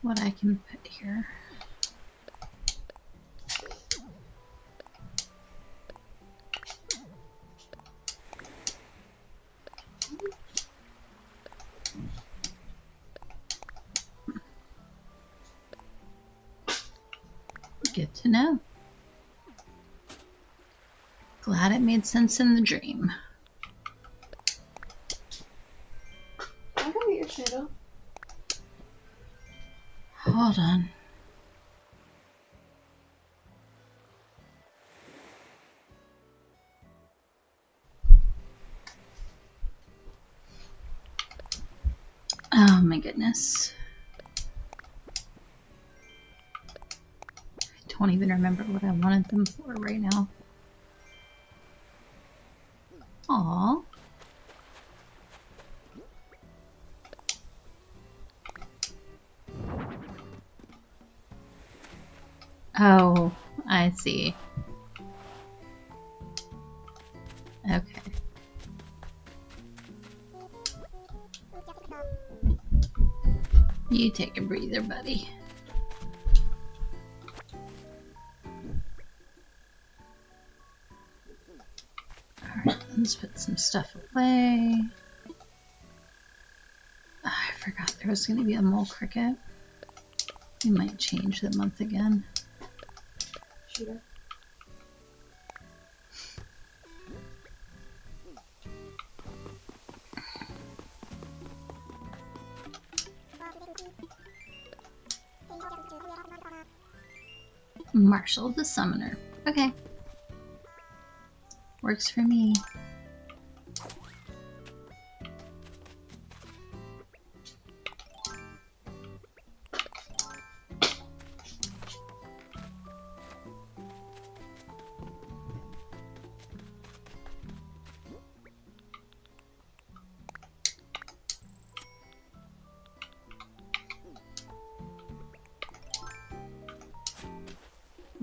what I can put here. Good to know. Glad it made sense in the dream. I can get your shadow. Hold on. Oh my goodness. I don't even remember what I wanted them for right now. Aww. Oh, I see. Okay. You take a breather, buddy. Alright, let's put some stuff away. Oh, I forgot there was going to be a mole cricket. We might change the month again. Shooter. Marshall the Summoner. Okay. Works for me.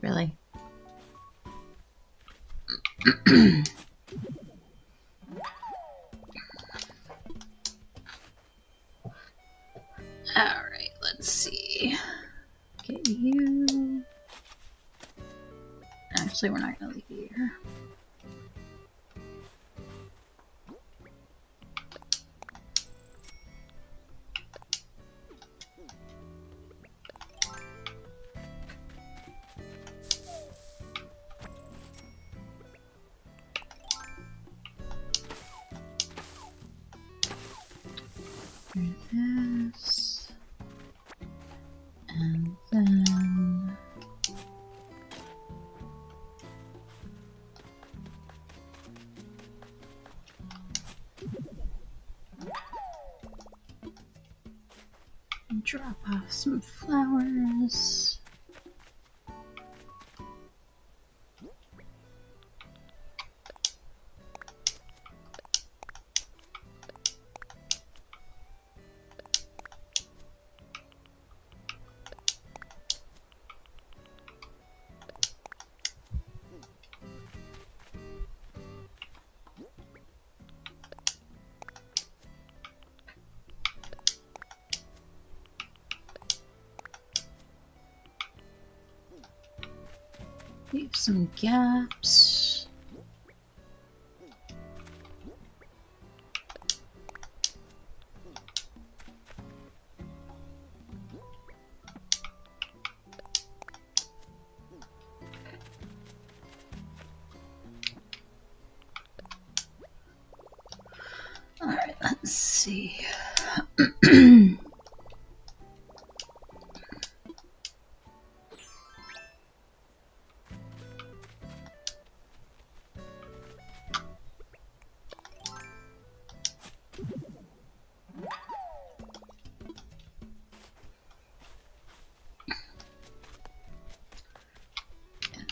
Really? Alright, let's see. Get you. Actually, we're not going to leave you here. This. And then... drop off some flowers. Leave some gaps. All right, let's see.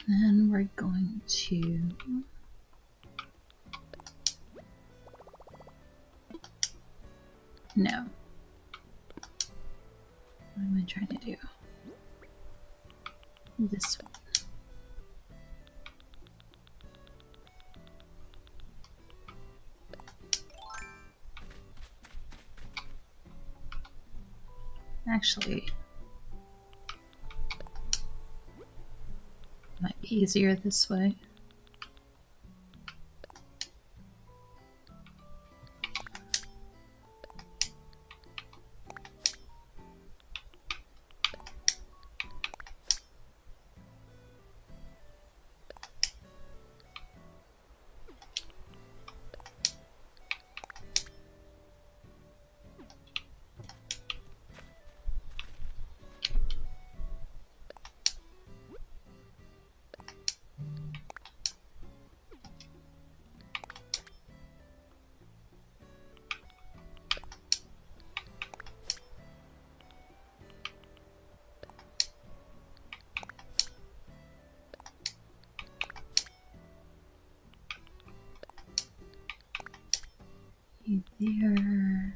Then we're going to no. What am I trying to do? This one. Actually, easier this way. There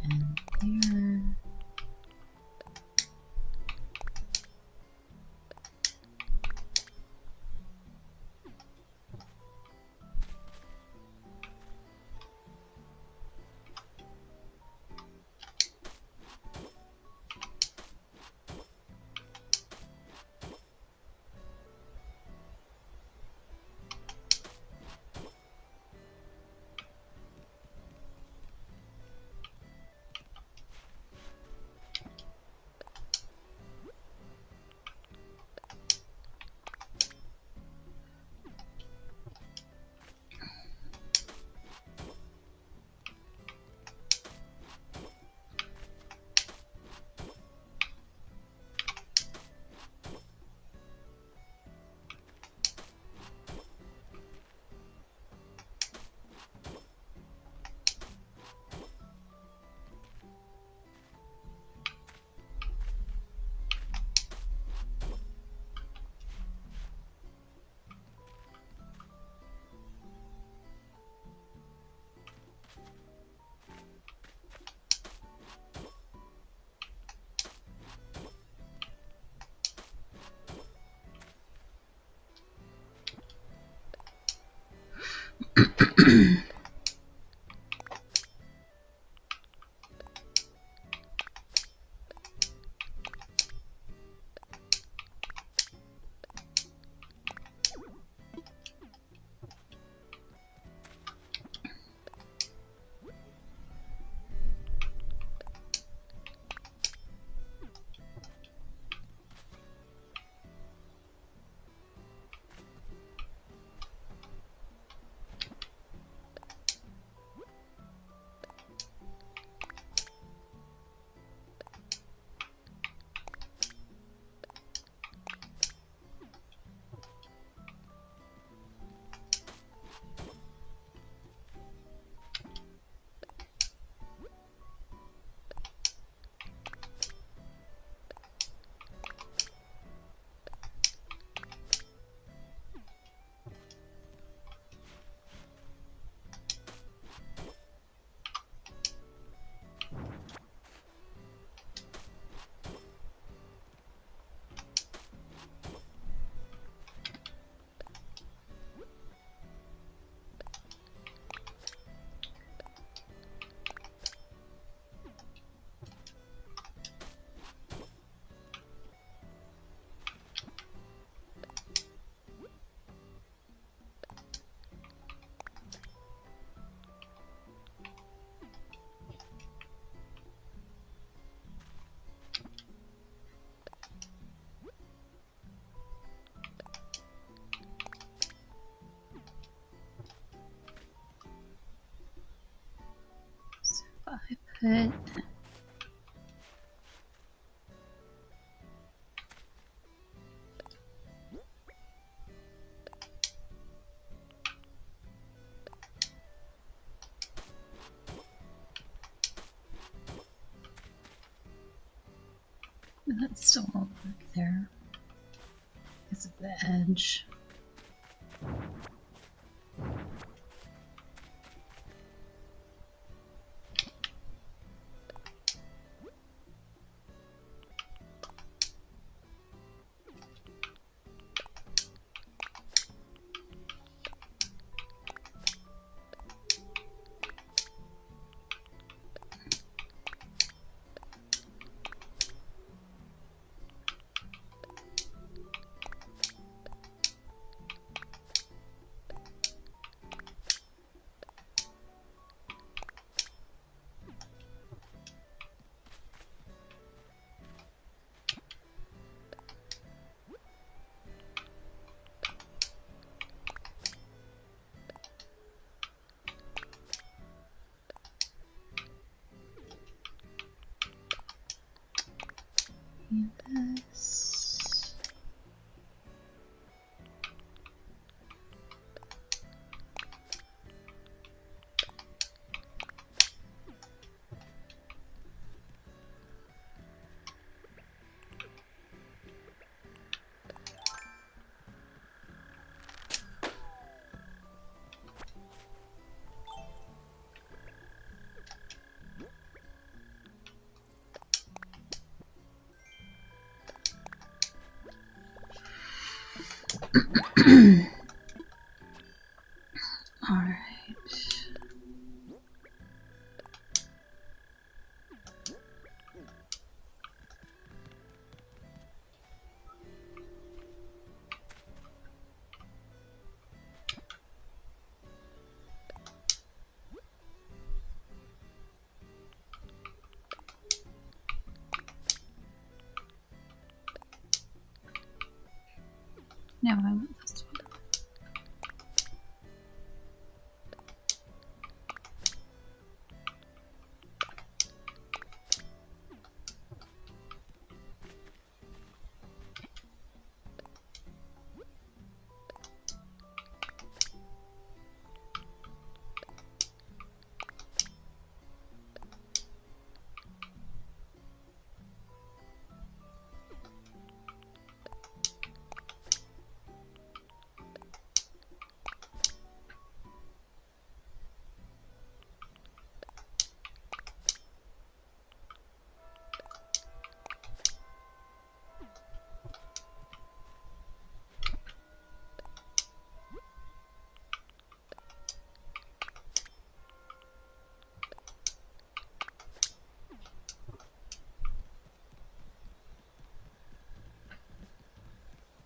and there. I put that still won't work there because of the edge. This. All right. No, I want this one.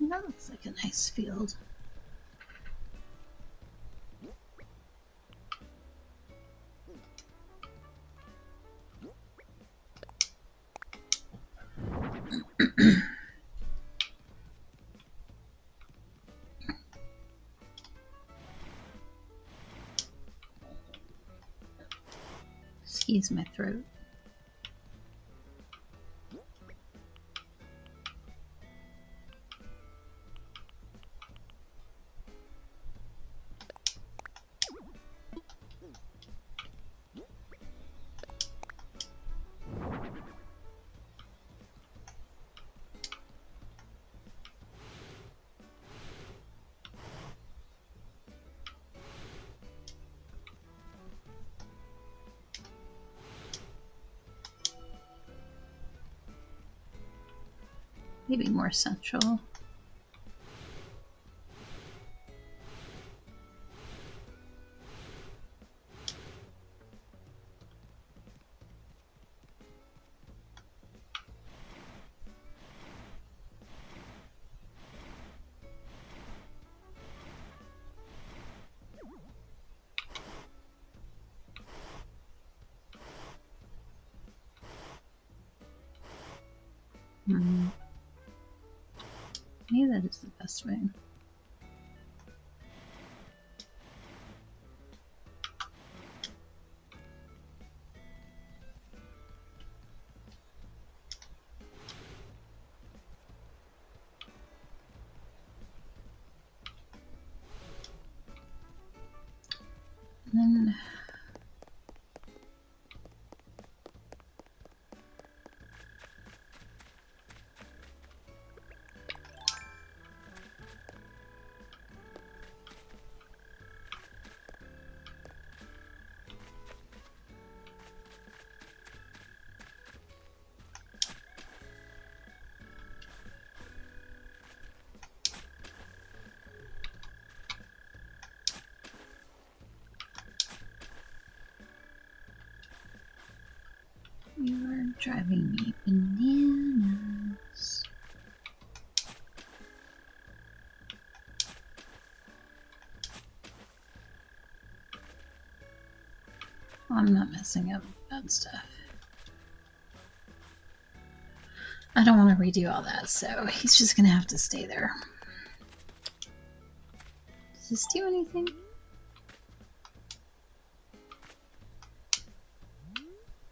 That looks like a nice field. Excuse my throat. Maybe more central. Maybe that is the best way. And you are driving me bananas. I'm not messing up bad stuff. I don't want to redo all that, so he's just gonna have to stay there. Does this do anything?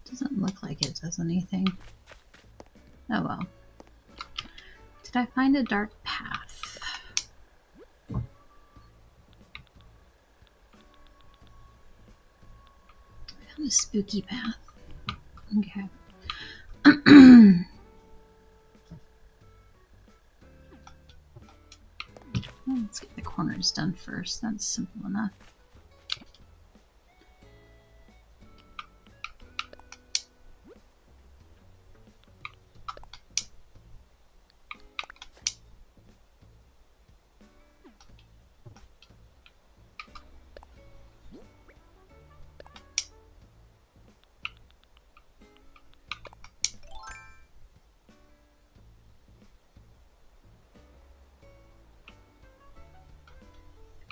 Doesn't look like it does anything. Oh well. Did I find a dark path? I found a spooky path. Okay. Let's get the corners done first. That's simple enough.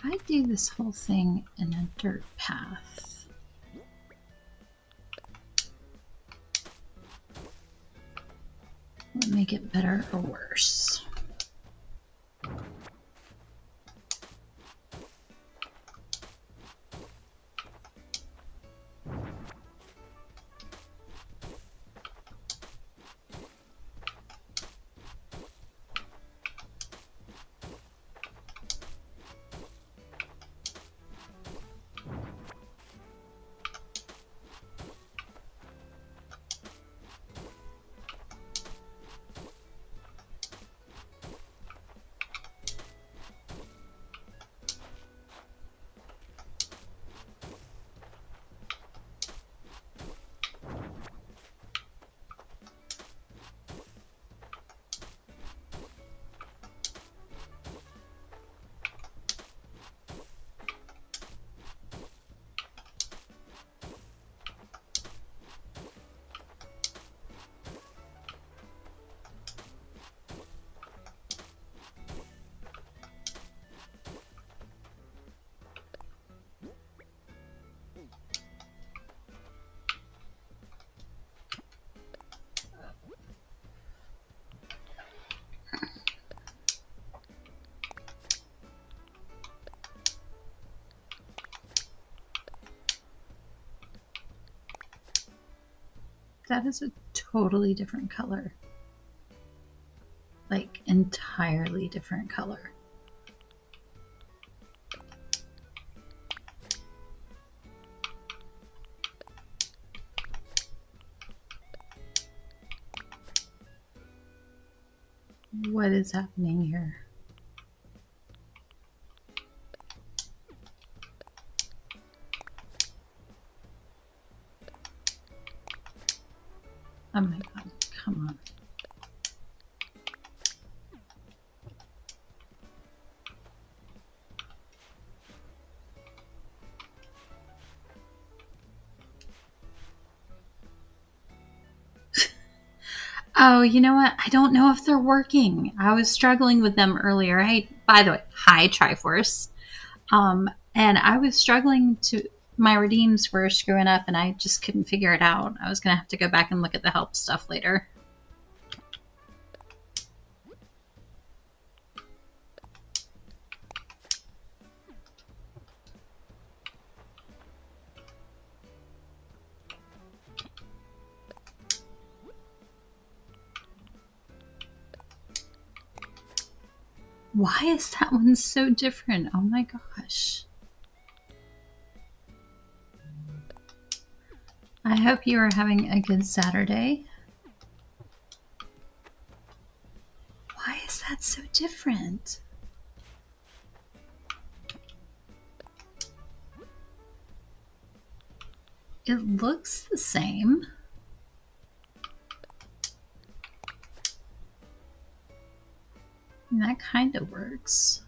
I do this whole thing in a dirt path. Will it make it better or worse? That is a totally different color. Like, entirely different color. What is happening here? Oh my god, come on. Oh, you know what? I don't know if they're working. I was struggling with them earlier. Hey, by the way, hi Triforce. And I was struggling to, my redeems were screwing up and I just couldn't figure it out. I was going to have to go back and look at the help stuff later. Why is that one so different? Oh my gosh. I hope you are having a good Saturday. Why is that so different? It looks the same. And that kind of works.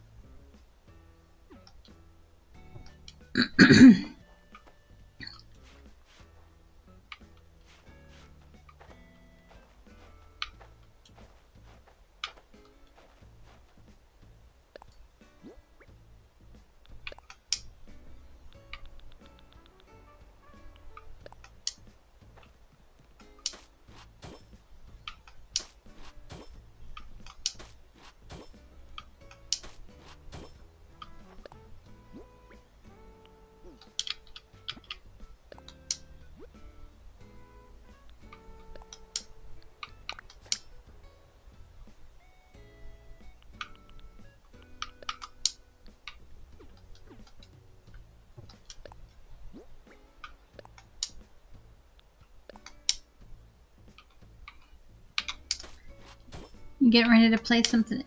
I'm getting ready to play something.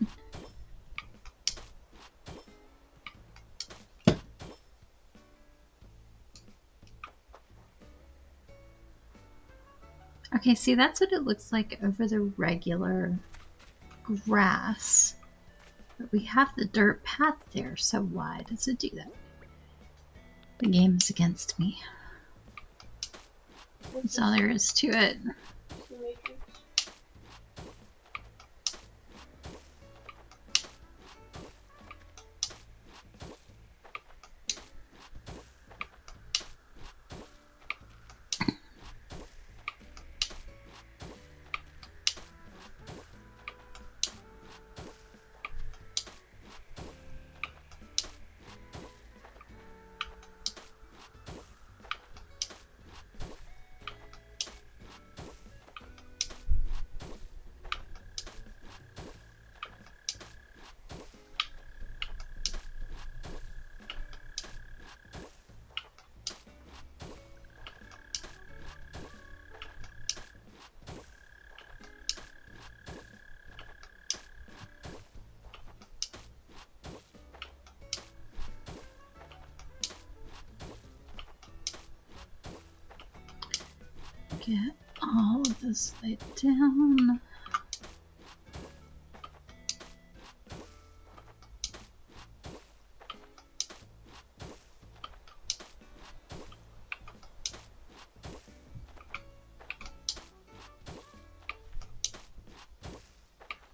Okay, see, that's what it looks like over the regular grass. But we have the dirt path there, so why does it do that? The game is against me. That's all there is to it. Get all of this laid down.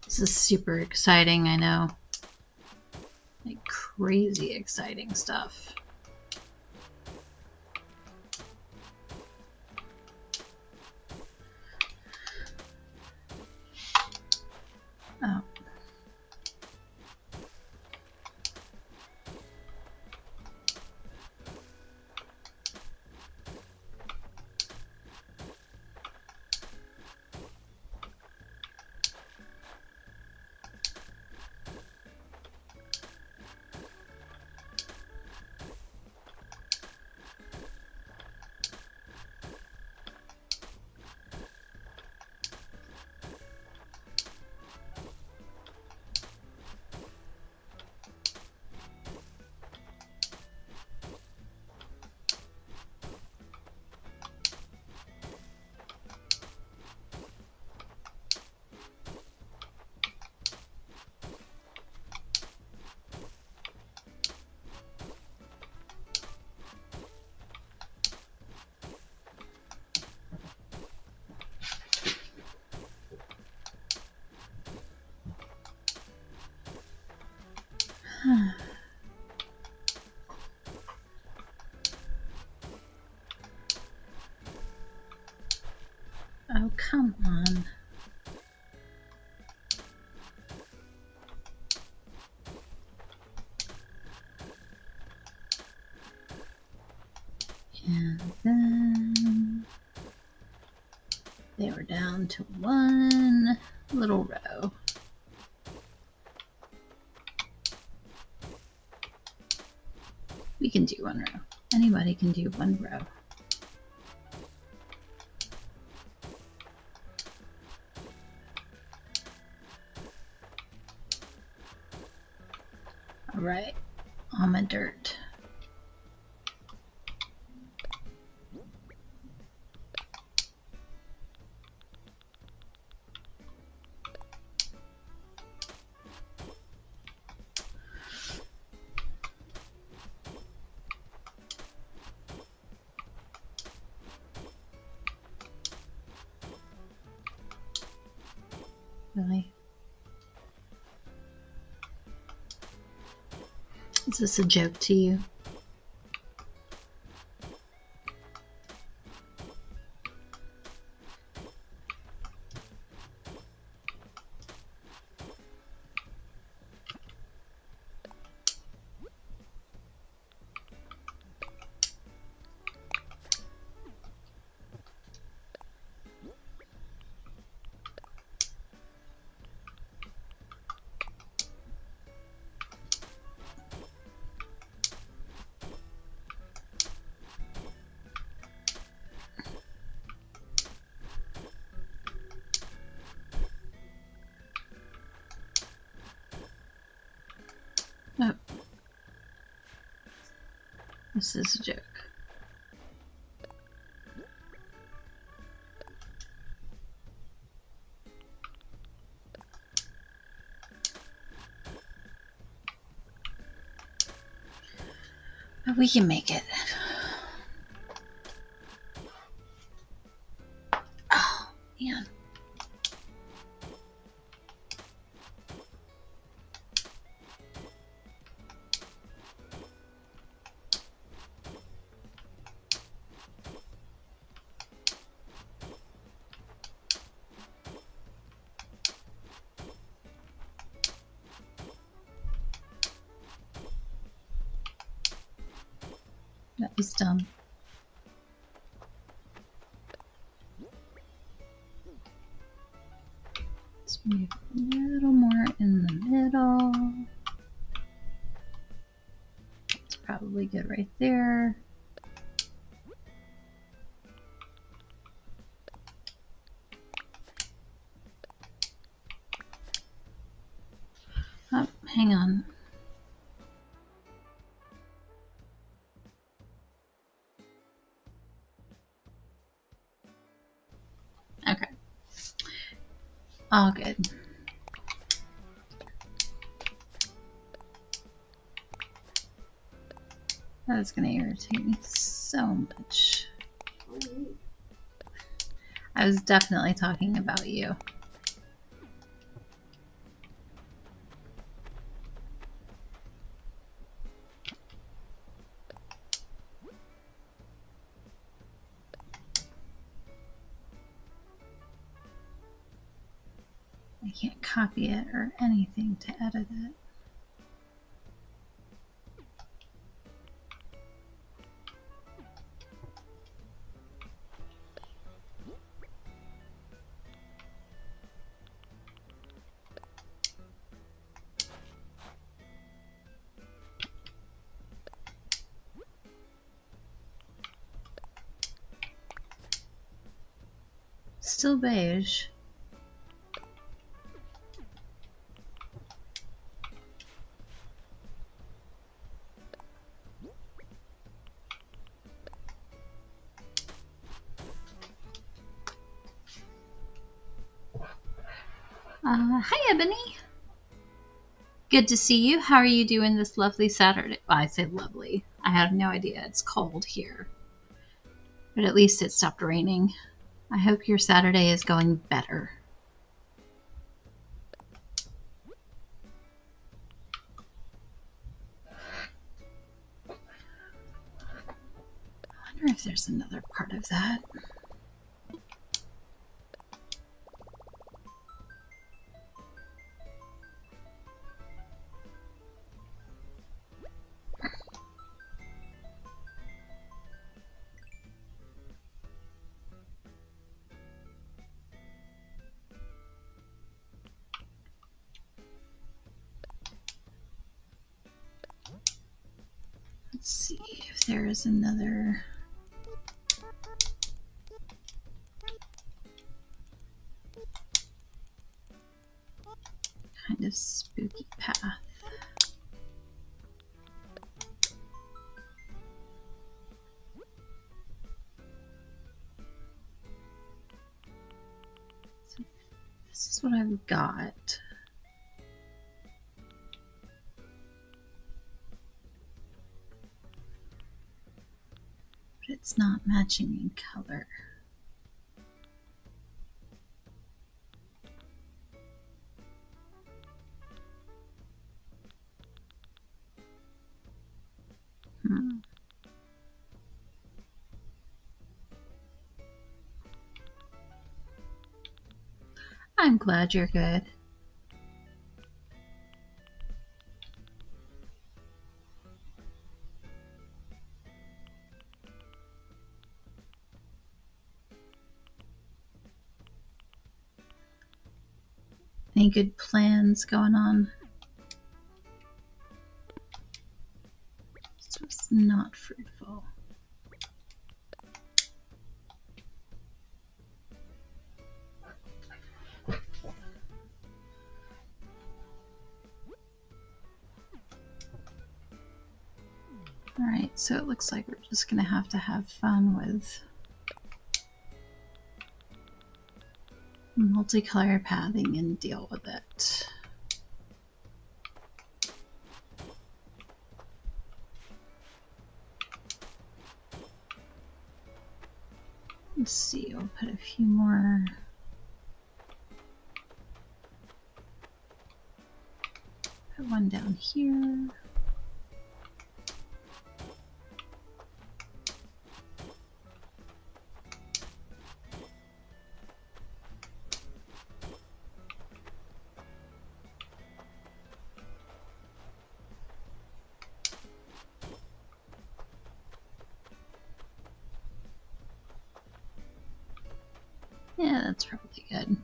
This is super exciting, I know. Like crazy exciting stuff. Oh. Oh, come on. And then they were down to one little row. We can do one row. Anybody can do one row. All right, on my dirt. Really? Is this a joke to you? This is a joke. But we can make it. Oh, man. That was dumb. Let's move a little more in the middle. It's probably good right there. Oh, hang on. Okay. All good. That is going to irritate me so much. I was definitely talking about you. I can't copy it or anything to edit it. Still beige. Hi, Ebony. Good to see you. How are you doing this lovely Saturday? Well, I say lovely. I have no idea. It's cold here. But at least it stopped raining. I hope your Saturday is going better. I wonder if there's another part of that. Let's see if there is another. Kind of spooky path. So this is what I've got. But it's not matching in color. I'm glad you're good. Any good plans going on? This was not fruitful. Alright, so it looks like we're just gonna have fun with multicolor pathing and deal with it. Let's see, I'll put a few more. Put one down here. Yeah, that's probably good.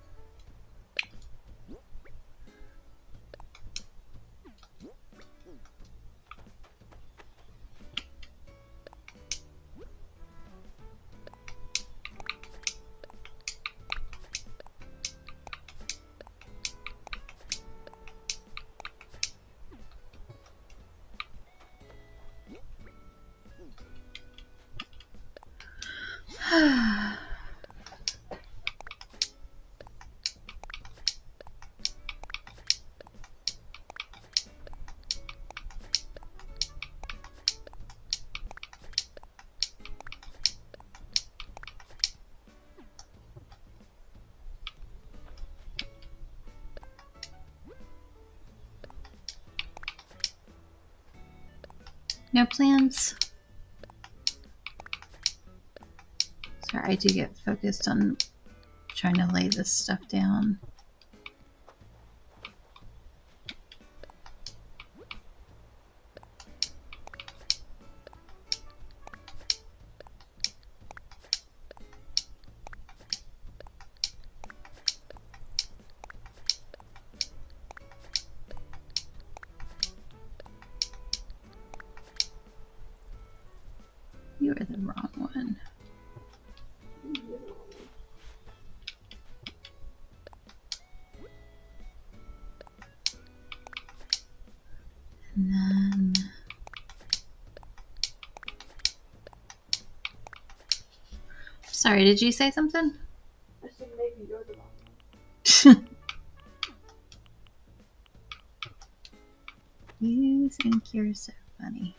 No plans? Sorry, I do get focused on trying to lay this stuff down. You are the wrong one. And then sorry, did you say something? I said maybe you're the wrong one. You think you're so funny.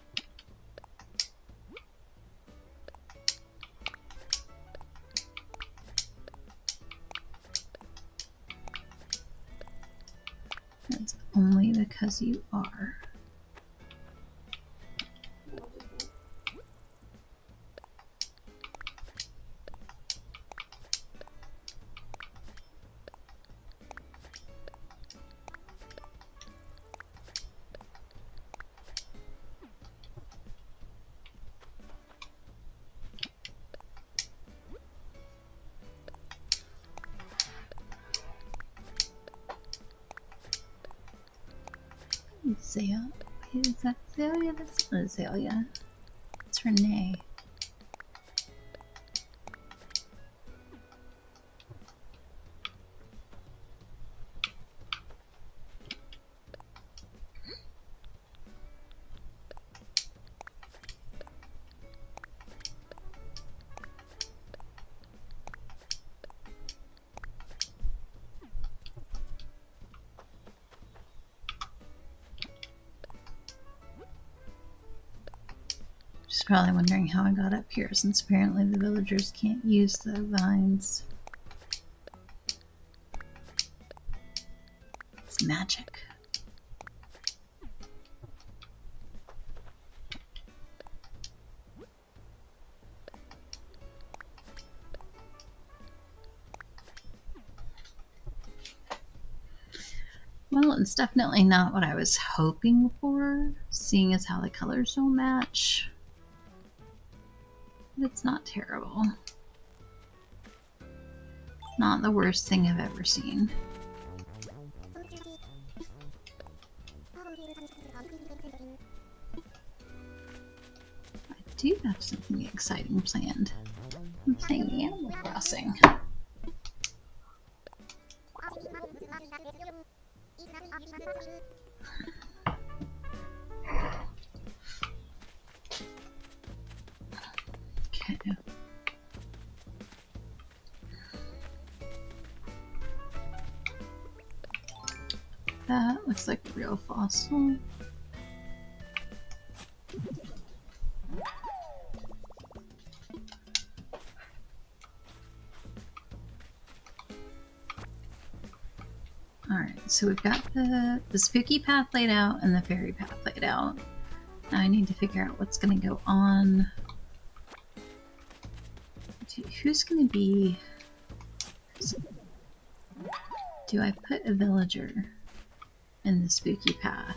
That's only because you are. Azalea? Is that Azalea? That's not Azalea. It's Renee. She's probably wondering how I got up here, since apparently the villagers can't use the vines. It's magic. Well, it's definitely not what I was hoping for, seeing as how the colors don't match. But it's not terrible. Not the worst thing I've ever seen. I do have something exciting planned. I'm playing Animal Crossing. That looks like a real fossil. Alright, so we've got the spooky path laid out and the fairy path laid out. Now I need to figure out what's going to go on. Who's going to be... Do I put a villager in the spooky path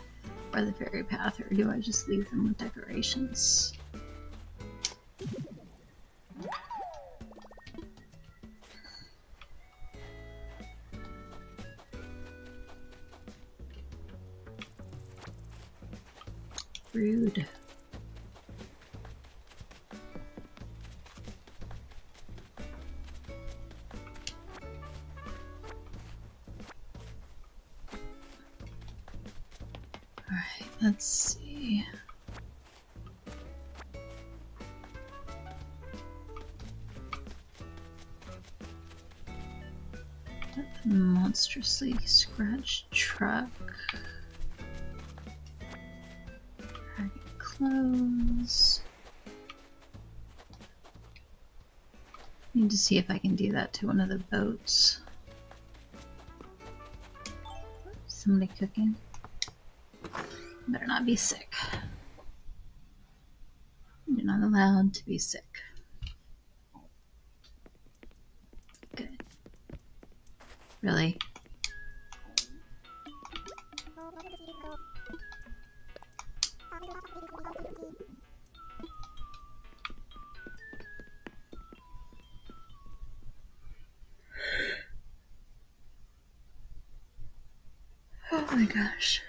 or the fairy path, or do I just leave them with decorations? Rude. Alright, let's see. That monstrously scratched truck. Clothes. Need to see if I can do that to one of the boats. Somebody cooking? Better not be sick. You're not allowed to be sick. Good. Really? Oh my gosh.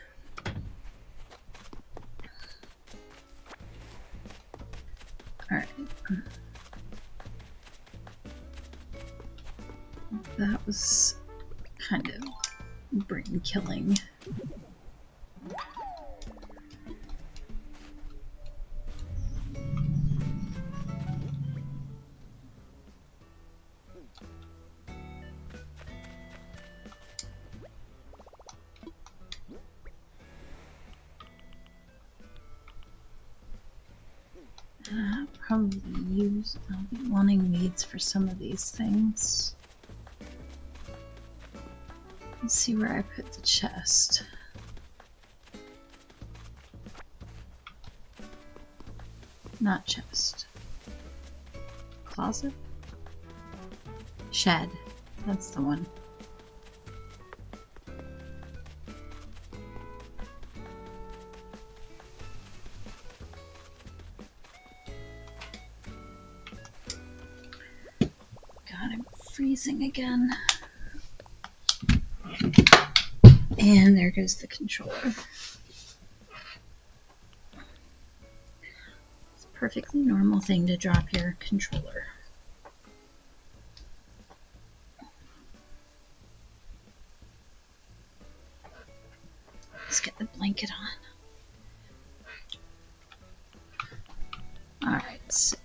Alright. That was kind of brain killing. I'll be wanting weeds for some of these things. Let's see where I put the chest. Not chest. Closet? Shed. That's the one. Freezing again. And there goes the controller. It's a perfectly normal thing to drop your controller. Let's get the blanket on. Alright, so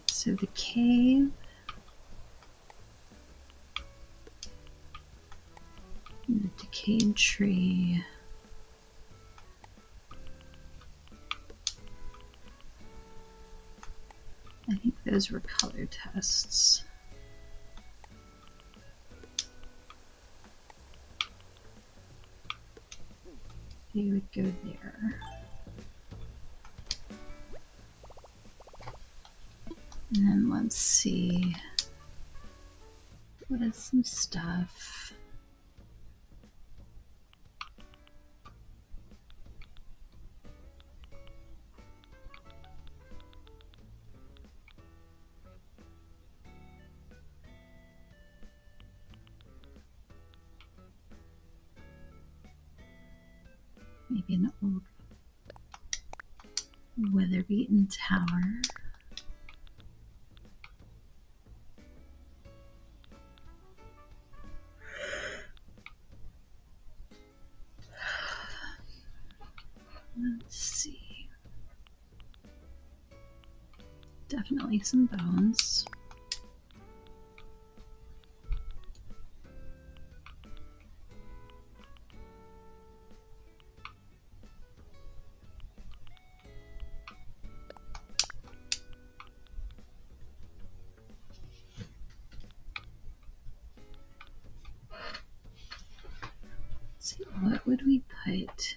so the cave, the decayed tree, I think those were color tests. They would go there. And then let's see, what is some stuff? Maybe an old weather-beaten tower. Definitely some bones. Let's see, what would we put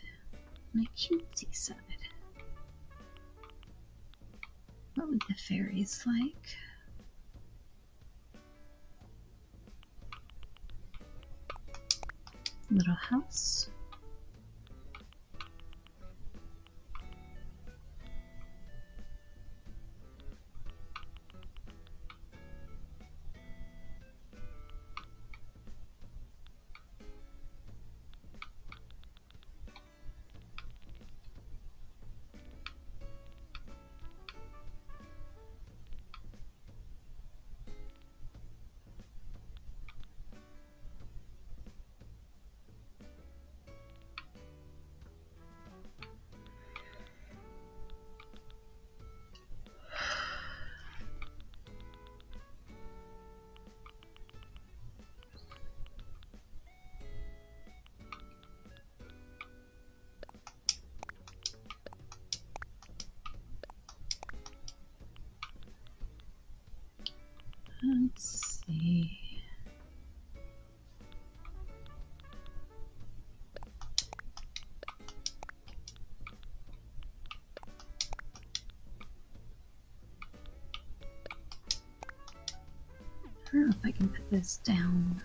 on the cutesy side? What would the fairies like? Little house. Let's see. I don't know if I can put this down.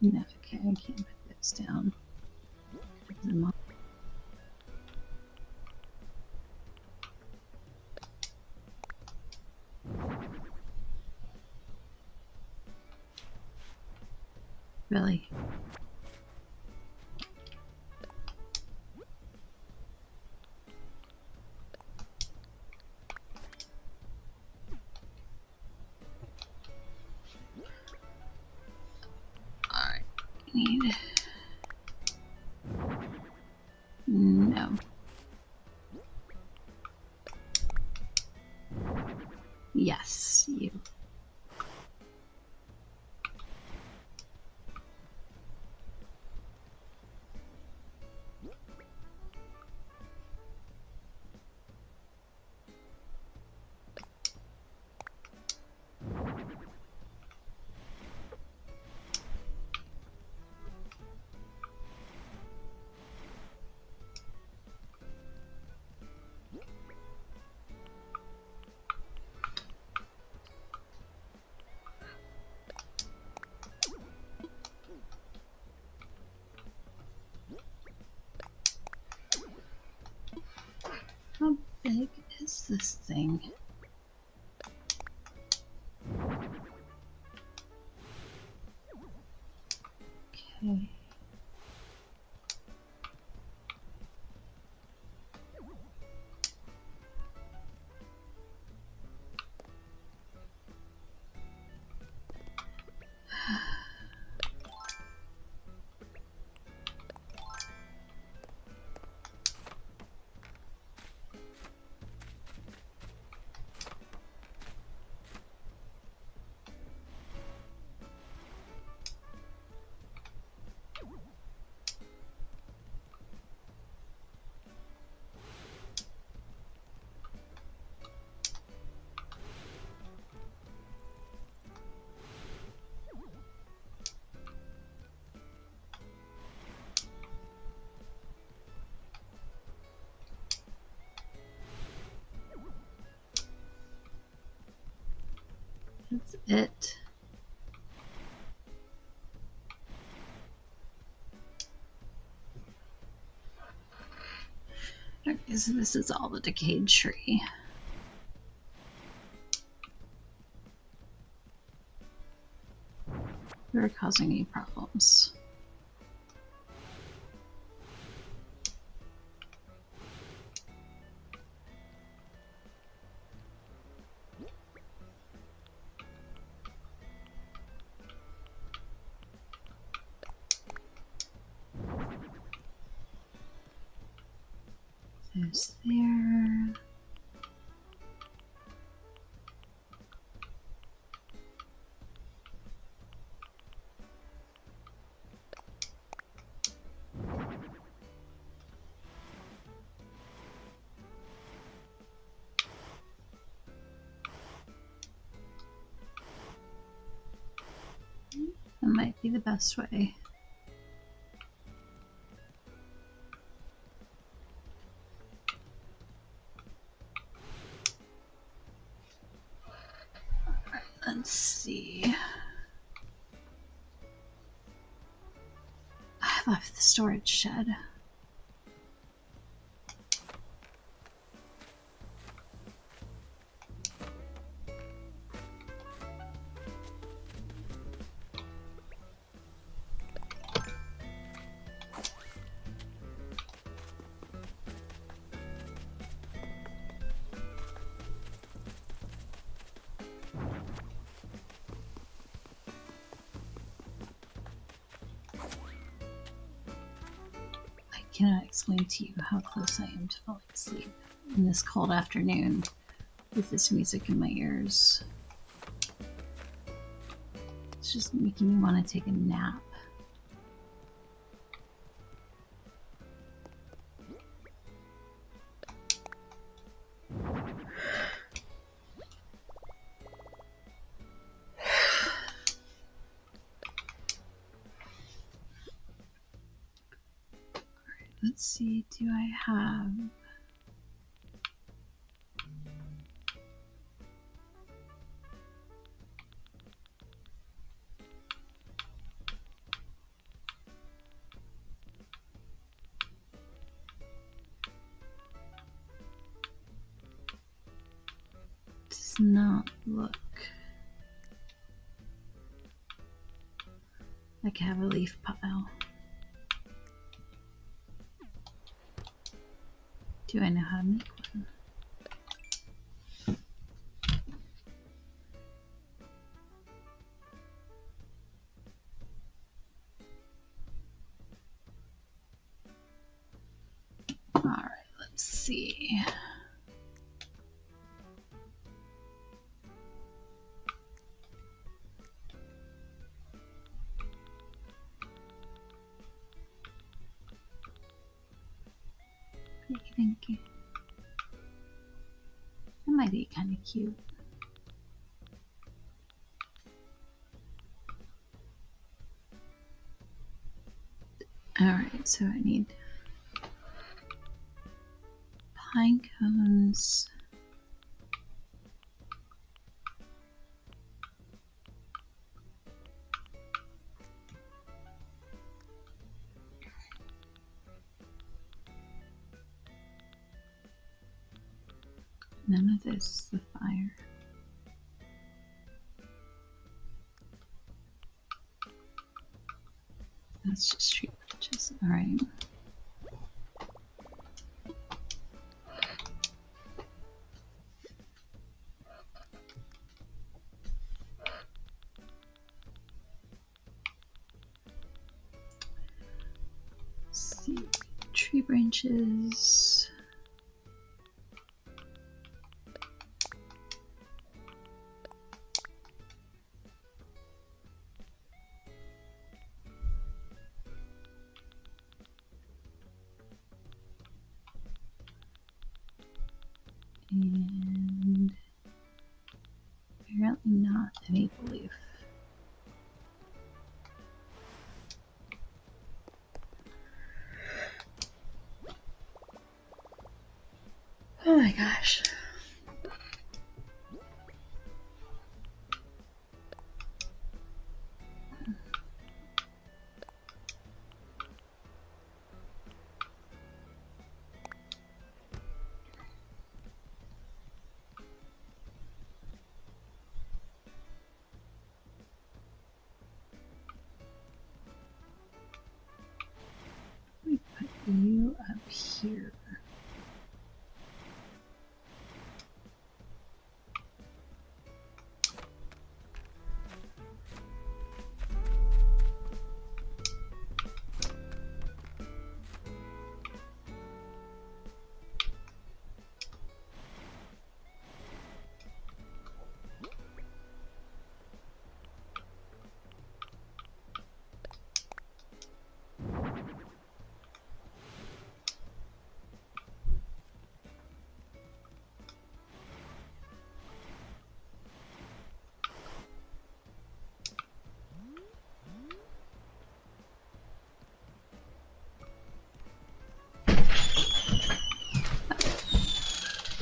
No, okay, I can't put this down. Really? Alright, need... No. Yes, you. How big is this thing? Okay. That's it. Okay, so this is all the decayed tree. we were causing any problems. There's there. That might be the best way. Let's see. I left the storage shed. I cannot explain to you how close I am to falling asleep in this cold afternoon with this music in my ears. It's just making me want to take a nap. Let's see, do I have... Does not look like I have a leaf pile. Do I know how to make one? Alright, let's see. Thank you. That might be kind of cute. Alright, so I need pine cones. None of this is the fire. That's just tree branches. Alright. Let's see. Tree branches. And apparently not an maple leaf. Oh my gosh.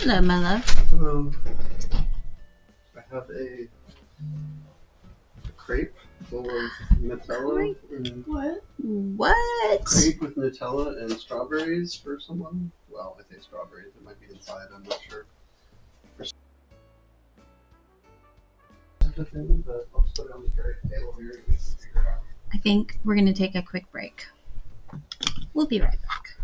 Hello, my love. I have a crepe full of Nutella. And What? crepe with Nutella and strawberries for someone. Well, I say strawberries. It might be inside. I'm not sure. But I'll just put it on the table here and we can figure it out. I think we're going to take a quick break. We'll be right back.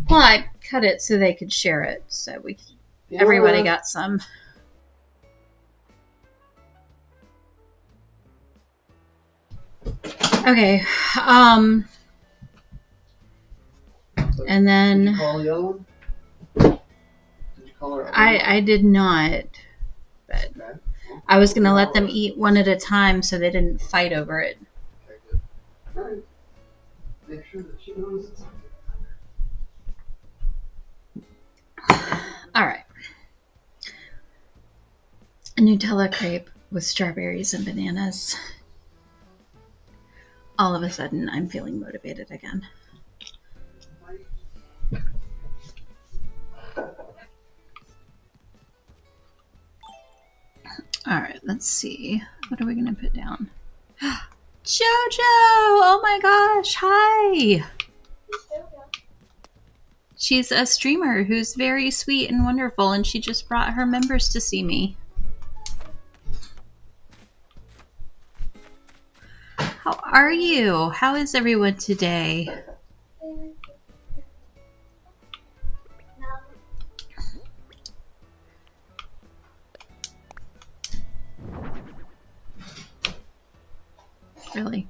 Well, I cut it so they could share it, so everybody got some. Okay, and then Did you call Yellow? Did you call her? I did not, but Okay. I was gonna let them eat one at a time so they didn't fight over it. Okay, good. All right. Make sure that she knows it's All right. A Nutella crepe with strawberries and bananas. All of a sudden, I'm feeling motivated again. All right, let's see. What are we going to put down? Jojo! Oh my gosh, hi! She's a streamer who's very sweet and wonderful, and she just brought her members to see me. How are you? How is everyone today? Really?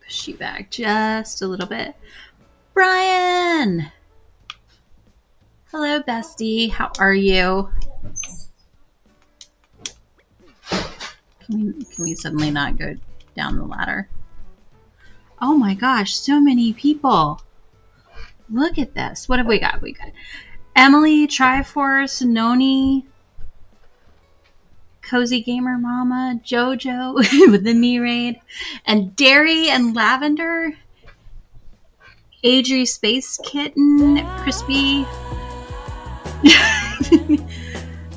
Push you back just a little bit. Brian! Hello, bestie. How are you? Can we suddenly not go down the ladder? Oh my gosh, so many people. Look at this. What have we got? We got Emily, Triforce, Noni, Cozy Gamer Mama, Jojo with the me raid, and Dairy and Lavender, Adri Space Kitten, Crispy.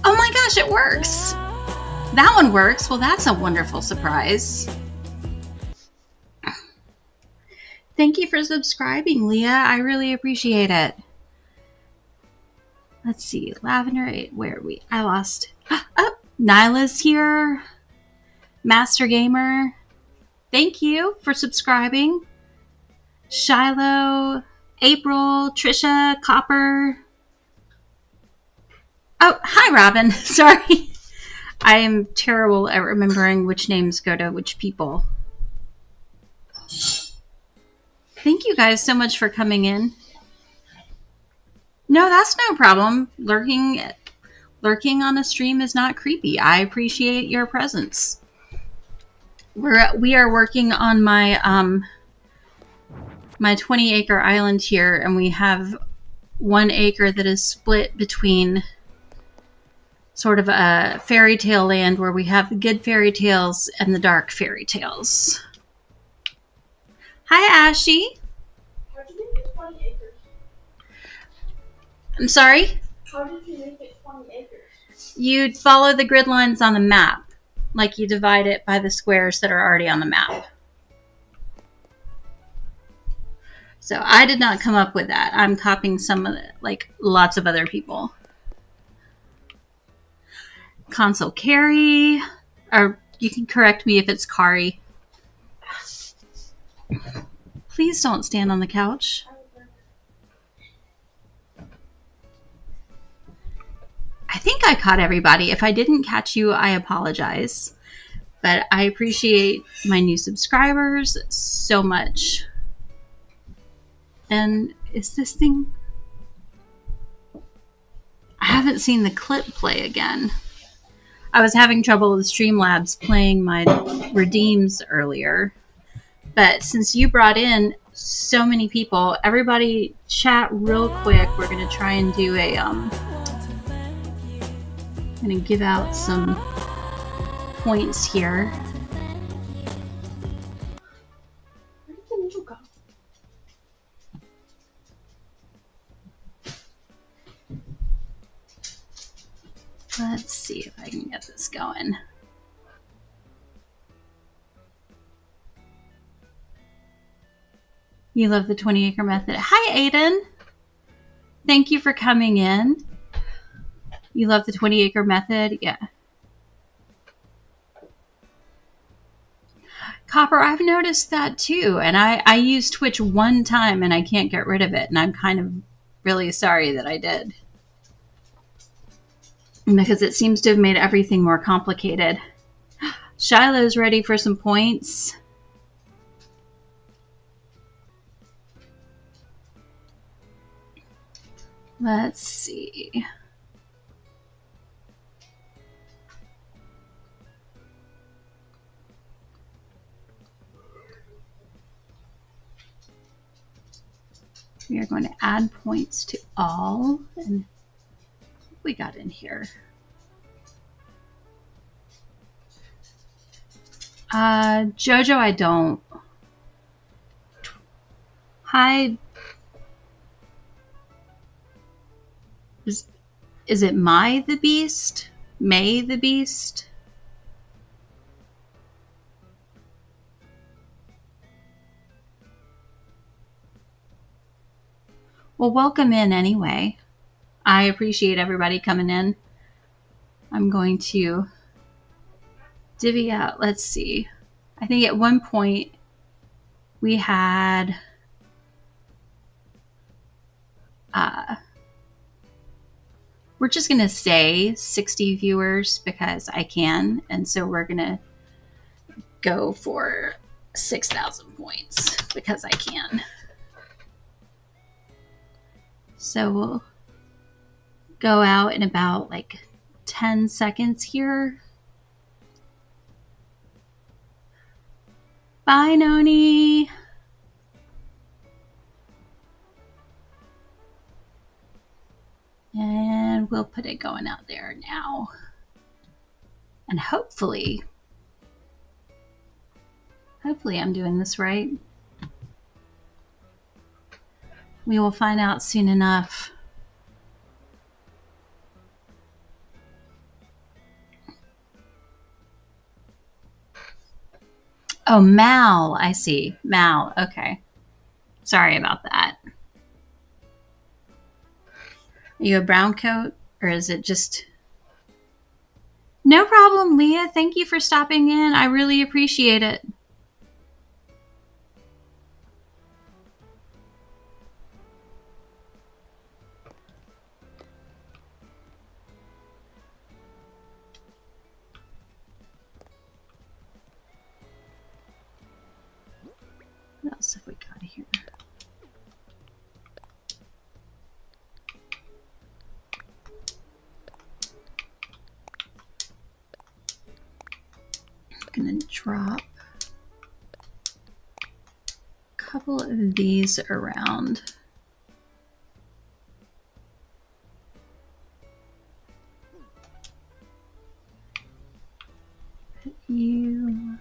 Oh my gosh, it works. That one works. Well, that's a wonderful surprise. Thank you for subscribing, Leah. I really appreciate it. Let's see. Lavender, where are we? I lost. Oh, Nyla's here. Master Gamer. Thank you for subscribing. Shiloh, April, Trisha, Copper. Oh, hi, Robin. Sorry. I am terrible at remembering which names go to which people. Thank you guys so much for coming in. No, that's no problem. Lurking on a stream is not creepy. I appreciate your presence. We are working on my my 20-acre island here, and we have 1 acre that is split between sort of a fairy tale land where we have the good fairy tales and the dark fairy tales. Hi, Ashy. How did you make it 20 acres? I'm sorry? How did you make it 20 acres? You follow the grid lines on the map. Like you divide it by the squares that are already on the map. So I did not come up with that. I'm copying some of it, like lots of other people. Console Carry, or you can correct me if it's Kari. Please don't stand on the couch. I think I caught everybody. If I didn't catch you, I apologize. But I appreciate my new subscribers so much. And is this thing... I haven't seen the clip play again. I was having trouble with Streamlabs playing my redeems earlier. But since you brought in so many people, everybody chat real quick. We're going to try and do a... I'm going to give out some points here. Where did the needle go? Let's see if I can get this going. You love the 20-acre method. Hi, Aiden. Thank you for coming in. You love the 20-acre method? Yeah. Copper, I've noticed that too. And I use Twitch one time and I can't get rid of it. And I'm kind of really sorry that I did. Because it seems to have made everything more complicated. Shiloh's ready for some points. Let's see. We are going to add points to all. And what we got in here? Jojo, I don't. Hi. Is it Mai the Beast? May the Beast? Well, welcome in anyway. I appreciate everybody coming in. I'm going to divvy out, let's see. I think at one point we had we're just going to say 60 viewers because I can. And so we're going to go for 6,000 points because I can. So go out in about like 10 seconds here. Bye, Noni. And we'll put it going out there now. And hopefully I'm doing this right. We will find out soon enough. Oh, Mal, I see. Mal, okay. Sorry about that. Are you a brown coat, or is it just... No problem, Leah. Thank you for stopping in. I really appreciate it. What else have we got here? I'm gonna drop a couple of these around. Put you.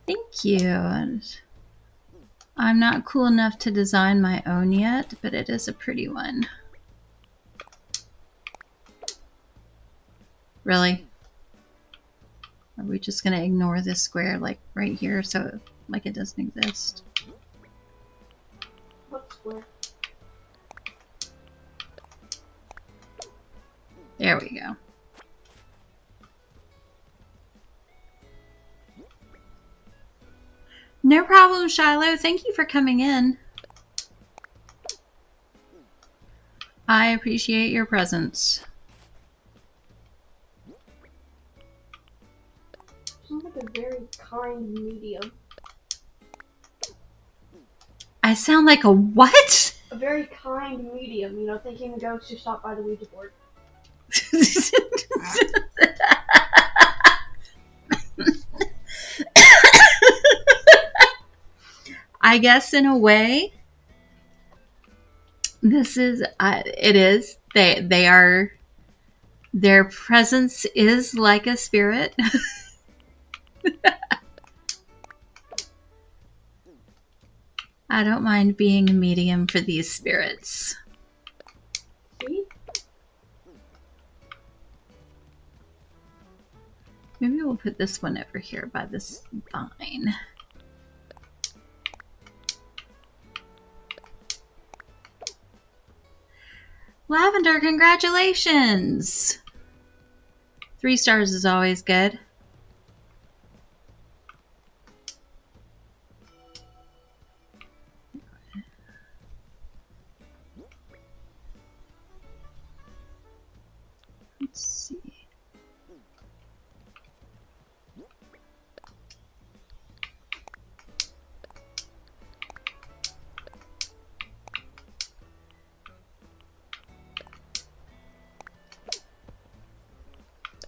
Thank you. I'm not cool enough to design my own yet, but it is a pretty one. Really? Are we just going to ignore this square like right here so like it doesn't exist? What square? There we go. No problem, Shiloh. Thank you for coming in. I appreciate your presence. Sounds like a very kind medium. I sound like a what? A very kind medium, you know, thinking to go to stop by the Ouija board. I guess in a way, this is, it is, they are, their presence is like a spirit. I don't mind being a medium for these spirits. See? Maybe we'll put this one over here by this vine. Lavender, congratulations! 3 stars is always good. Let's see.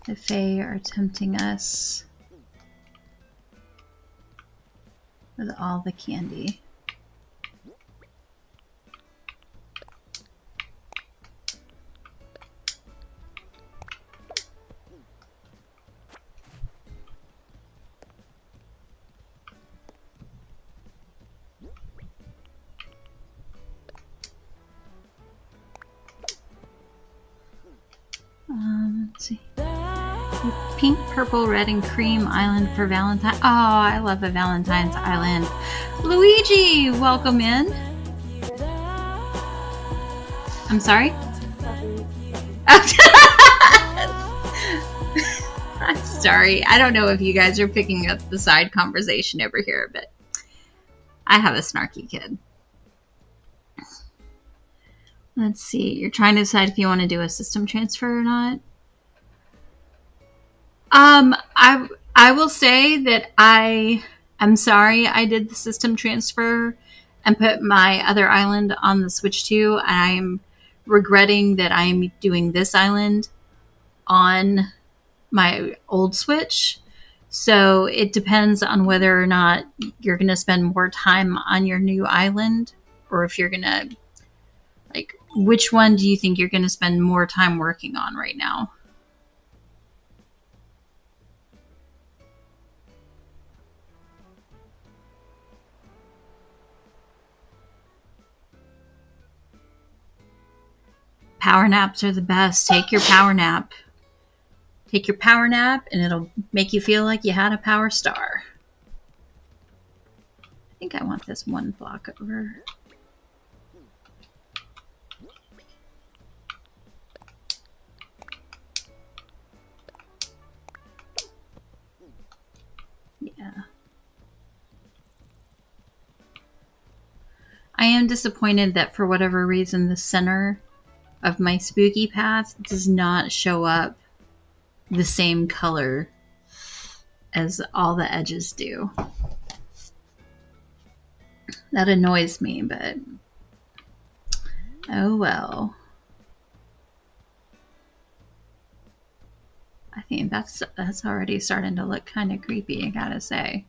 The Fae are tempting us with all the candy. Let's see. Pink, purple, red, and cream island for Valentine. Oh, I love a Valentine's island. Luigi, welcome in. I'm sorry? I'm sorry. I don't know if you guys are picking up the side conversation over here, but I have a snarky kid. Let's see. You're trying to decide if you want to do a system transfer or not. I will say that I'm sorry I did the system transfer and put my other island on the Switch 2. I'm regretting that I'm doing this island on my old Switch. So it depends on whether or not you're going to spend more time on your new island, or if you're going to, like, which one do you think you're going to spend more time working on right now? Power naps are the best. Take your power nap. Take your power nap and it'll make you feel like you had a power star. I think I want this one block over. Yeah. I am disappointed that for whatever reason the center of my spooky path does not show up the same color as all the edges do. That annoys me, but oh well. I think that's already starting to look kind of creepy, I gotta say.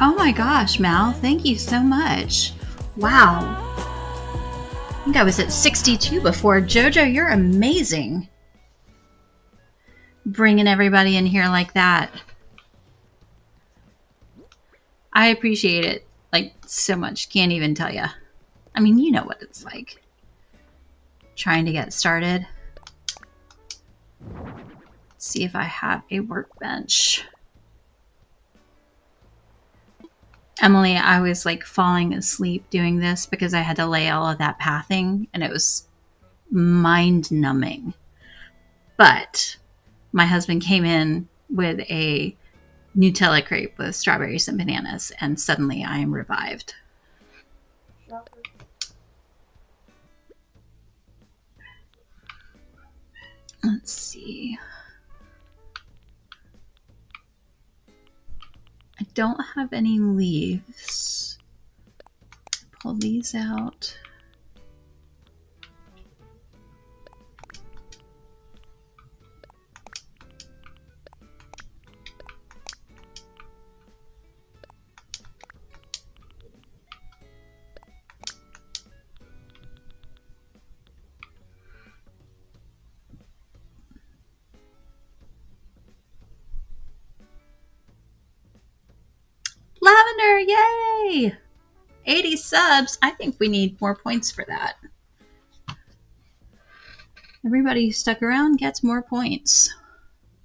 Oh my gosh, Mal, thank you so much. Wow. I think I was at 62 before. Jojo, you're amazing. Bringing everybody in here like that. I appreciate it, like, so much. Can't even tell you. I mean, you know what it's like. Trying to get started. Let's see if I have a workbench. Emily, I was like falling asleep doing this because I had to lay all of that pathing and it was mind numbing. But my husband came in with a Nutella crepe with strawberries and bananas and suddenly I am revived. Let's see. I don't have any leaves. Pull these out. Lavender, yay! 80 subs. I think we need more points for that. Everybody who stuck around gets more points.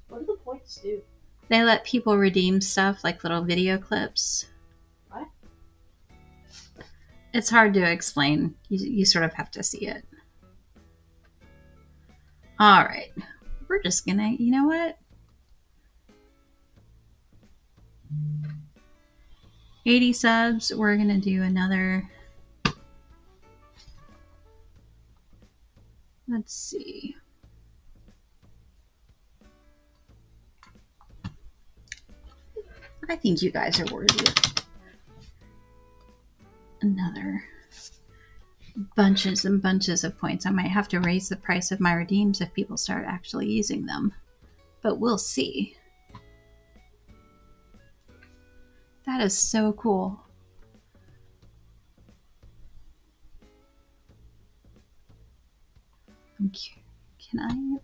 What do the points do? They let people redeem stuff like little video clips. What? It's hard to explain. You sort of have to see it. All right. We're just gonna, you know what? 80 subs. We're gonna do another. Let's see. I think you guys are worthy of another bunches and bunches of points. I might have to raise the price of my redeems if people start actually using them, but we'll see. That is so cool.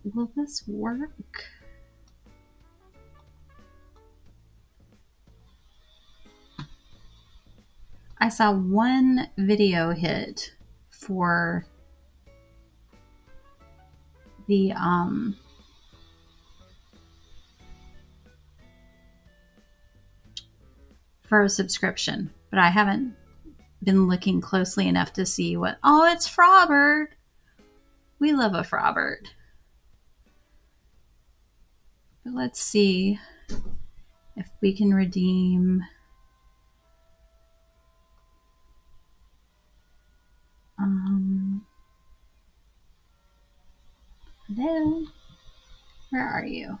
Will this work? I saw one video hit for the for a subscription, but I haven't been looking closely enough to see what. Oh, it's Frobert. We love a Frobert. But let's see if we can redeem Hello? Where are you?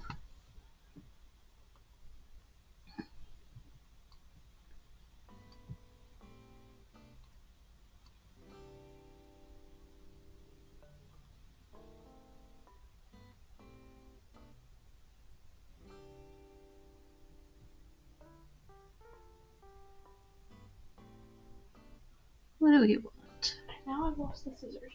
What do we want? Now I've lost the scissors.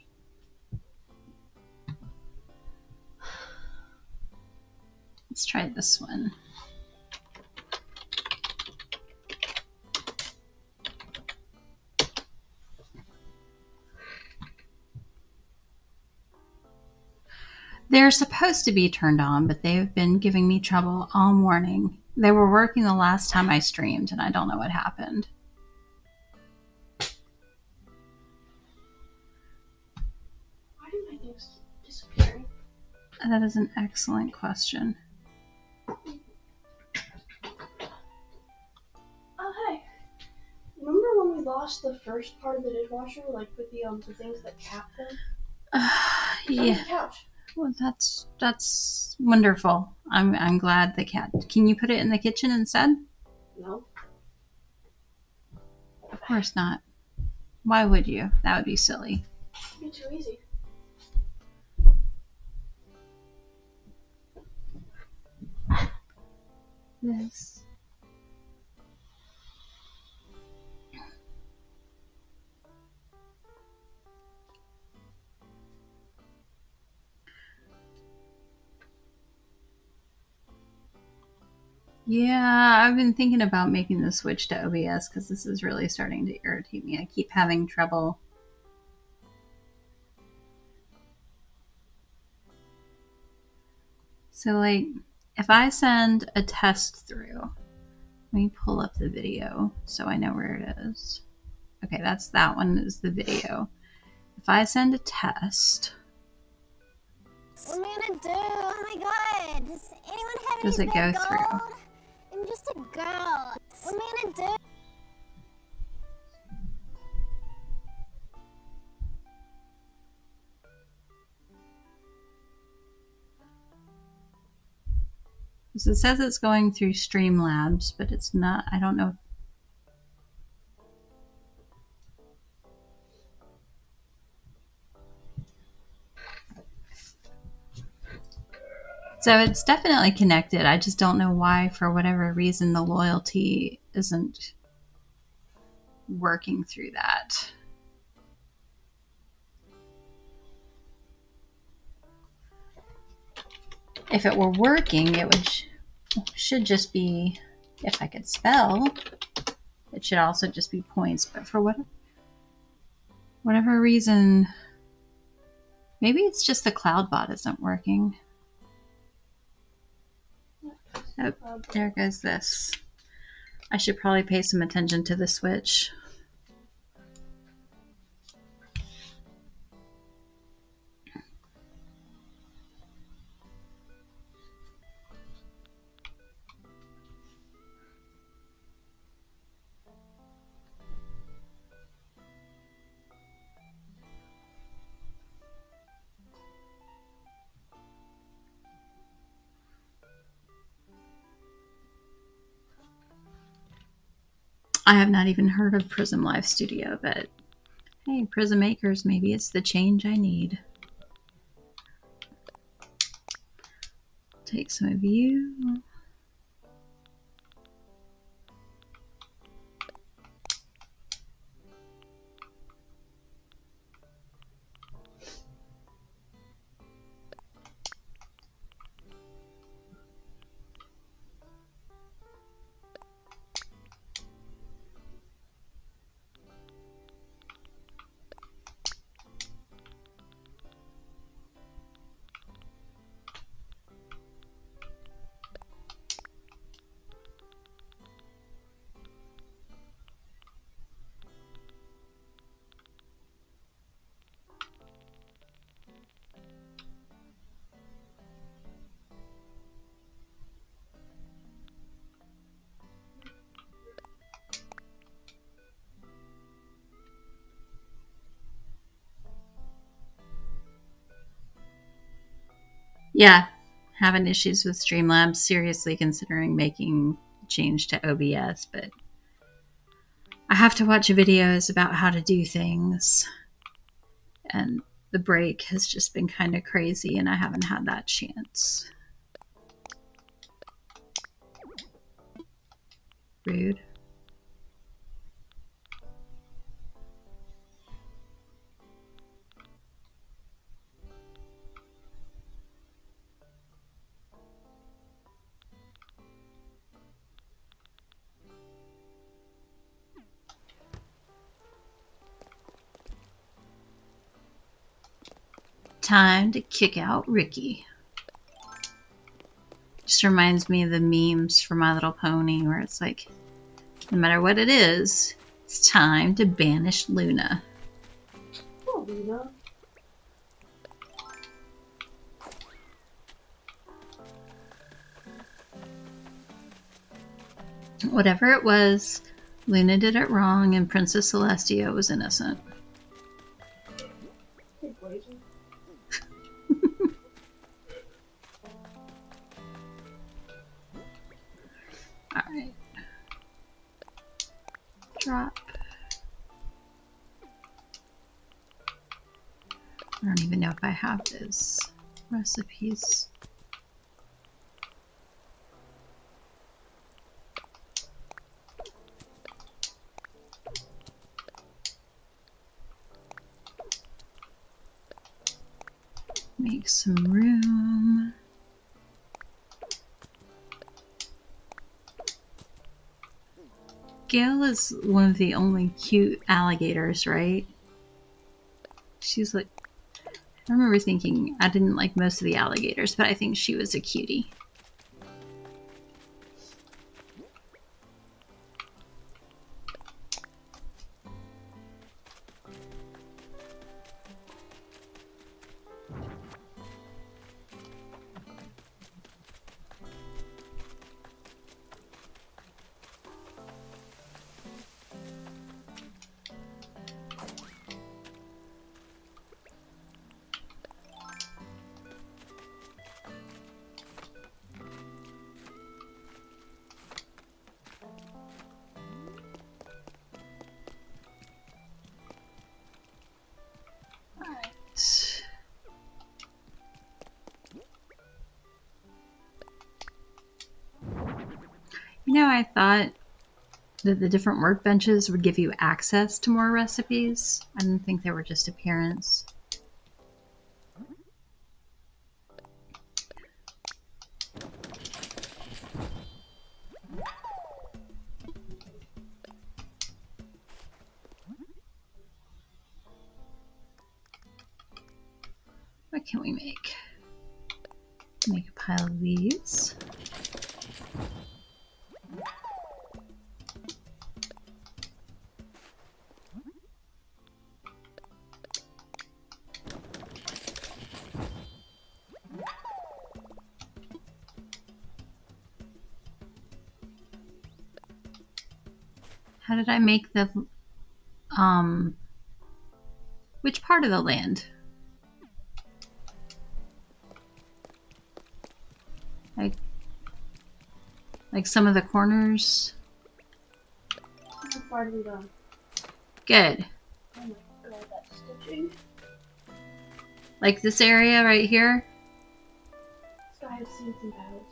Let's try this one. They're supposed to be turned on, but they've been giving me trouble all morning. They were working the last time I streamed, and I don't know what happened. Why do my things keep disappearing? That is an excellent question. Oh, hey. Remember when we lost the first part of the dishwasher, like with the things that cat them? Yeah. The couch. Well, that's wonderful. I'm glad the cat. Can you put it in the kitchen instead? No. Of course not. Why would you? That would be silly. It'd be too easy. This. Yeah, I've been thinking about making the switch to OBS because this is really starting to irritate me. I keep having trouble. So, like, if I send a test through, let me pull up the video so I know where it is. Okay, that one is the video. If I send a test, what am I gonna do? Oh my god! Does anyone have does it any go gold? through? I'm just a girl. What am I gonna do? So it says it's going through Streamlabs, but it's not. I don't know. So it's definitely connected. I just don't know why, for whatever reason, the loyalty isn't working through that. If it were working, it should just be, if I could spell, it should also just be points. But for whatever reason, maybe it's just the CloudBot isn't working. Oh, there goes this. I should probably pay some attention to the switch. I have not even heard of Prism Live Studio, but hey, PrismAcres, maybe it's the change I need. Take some of you. Yeah, having issues with Streamlabs. Seriously considering making a change to OBS, but I have to watch videos about how to do things, and the break has just been kind of crazy, and I haven't had that chance. Rude. Time to kick out Ricky. Just reminds me of the memes for My Little Pony where it's like, no matter what it is, it's time to banish Luna. Oh, Luna. Whatever it was, Luna did it wrong and Princess Celestia was innocent. Hey, Blazer. Alright. Drop. I don't even know if I have those recipes. Make some room. Gail is one of the only cute alligators, right? She's like, I remember thinking I didn't like most of the alligators, but I think she was a cutie. You know, I thought that the different workbenches would give you access to more recipes. I didn't think they were just appearance. What can we make? Make a pile of these. How did I make the, which part of the land? Like some of the corners? How far do we go? Good. Oh my god, that's stitching. Like this area right here? This guy has seen some battles.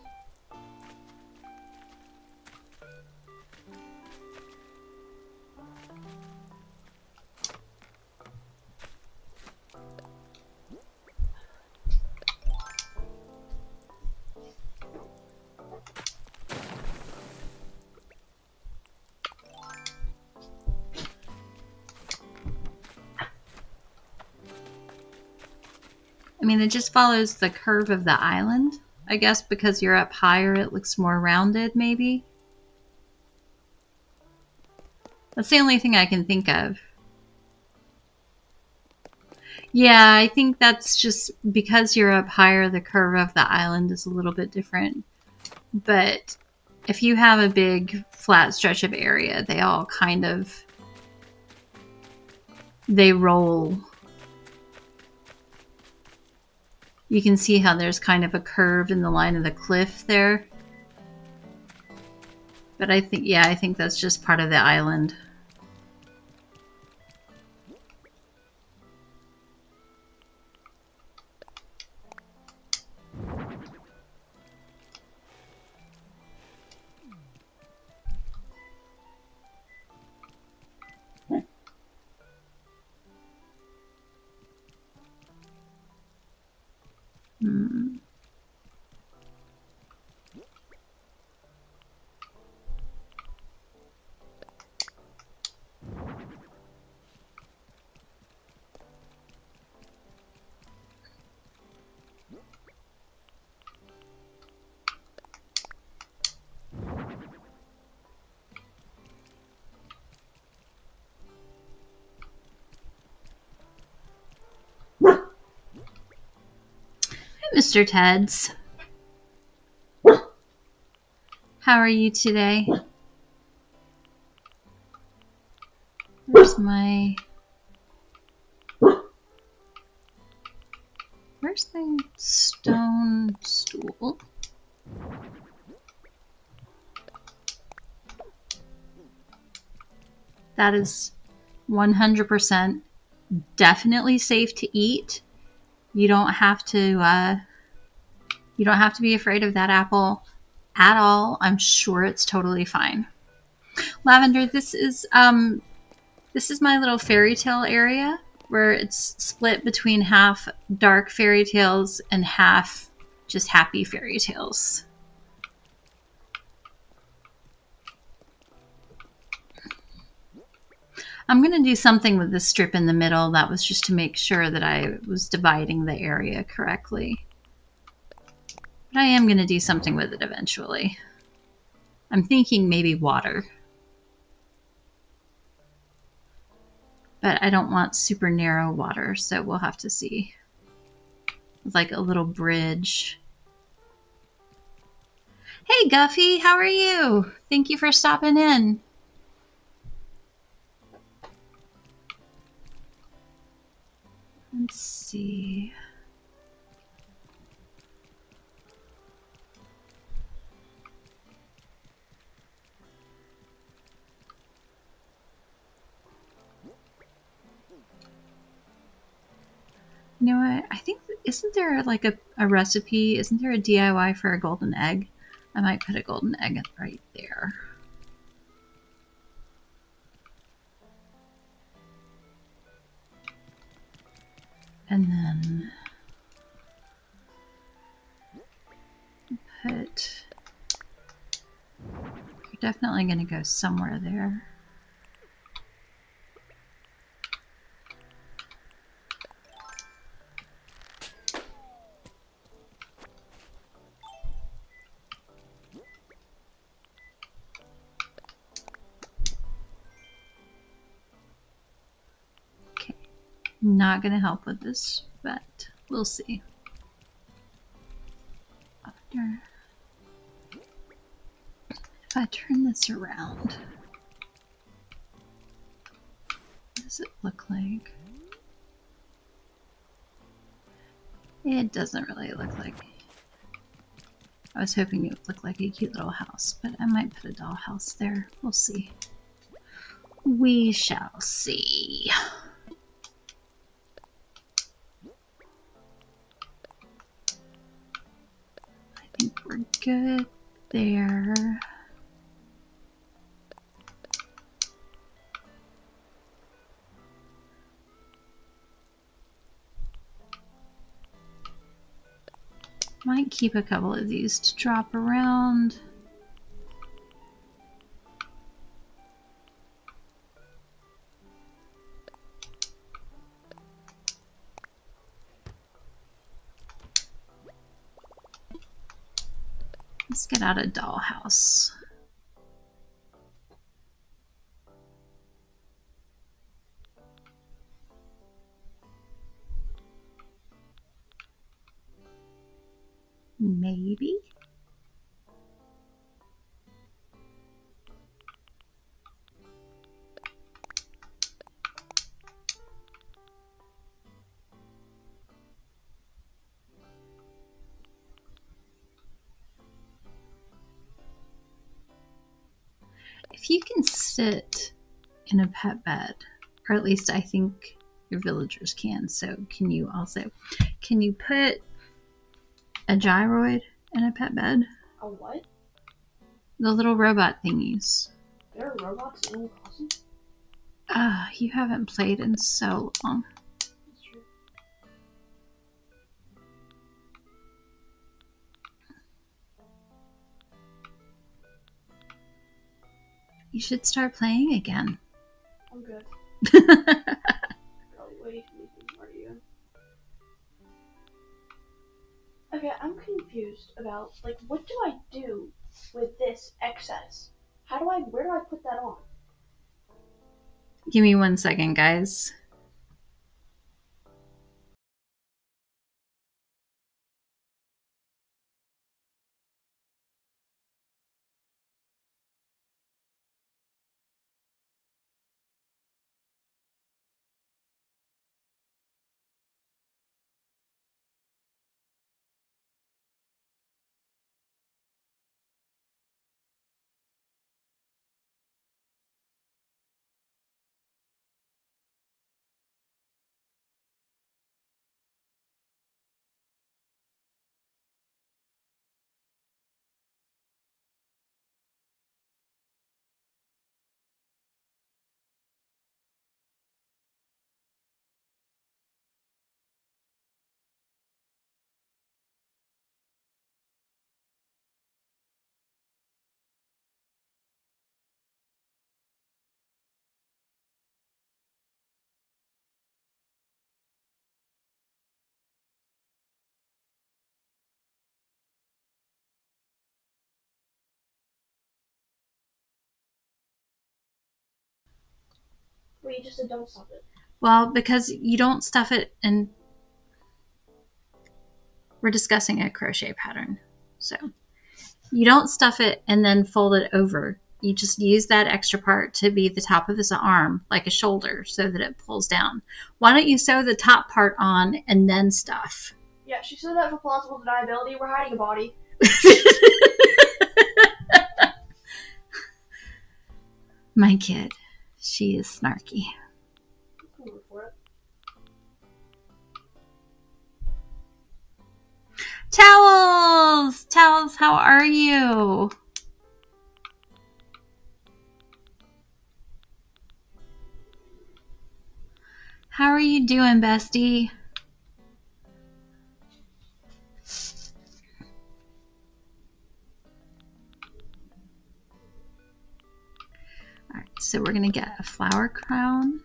I mean, it just follows the curve of the island. I guess because you're up higher, it looks more rounded, maybe? That's the only thing I can think of. Yeah, I think that's just because you're up higher, the curve of the island is a little bit different. But if you have a big flat stretch of area, they all kind of, they roll. You can see how there's kind of a curve in the line of the cliff there. But I think, yeah, I think that's just part of the island. Hmm. Hi, Mr. Teds. How are you today? Where's my stone stool? That is 100% definitely safe to eat. You don't have to be afraid of that apple at all. I'm sure it's totally fine. Lavender, this is my little fairy tale area where it's split between half dark fairy tales and half just happy fairy tales. I'm going to do something with this strip in the middle. That was just to make sure that I was dividing the area correctly. But I am going to do something with it eventually. I'm thinking maybe water. But I don't want super narrow water, so we'll have to see. Like a little bridge. Hey Guffy, how are you? Thank you for stopping in. Let's see. You know what? I think, isn't there like a recipe? Isn't there a DIY for a golden egg? I might put a golden egg right there. And then put, you're definitely going to go somewhere there. Okay, not going to help with this, but we'll see. If I turn this around, what does it look like? It doesn't really look like. I was hoping it would look like a cute little house, but I might put a dollhouse there. We'll see. We shall see. I think we're good there. Might keep a couple of these to drop around. Let's get out a dollhouse. Maybe. if you can sit in a pet bed, or at least I think your villagers can, so can you also? Can you put a gyroid in a pet bed? A what? The little robot thingies. There are robots in Animal Crossing? You haven't played in so long. That's true. You should start playing again. I'm good. Probably way too many. Okay, I'm confused about, like, what do I do with this excess? Where do I put that on? Give me 1 second, guys. Wait, you just said don't stop it. Well, because you don't stuff it and we're discussing a crochet pattern. So you don't stuff it and then fold it over. You just use that extra part to be the top of his arm, like a shoulder, so that it pulls down. Why don't you sew the top part on and then stuff? Yeah, she said that for plausible deniability. We're hiding a body. My kid, she is snarky. I'm going for it. Towels! Towels, how are you? How are you doing, bestie? Alright, so we're going to get a flower crown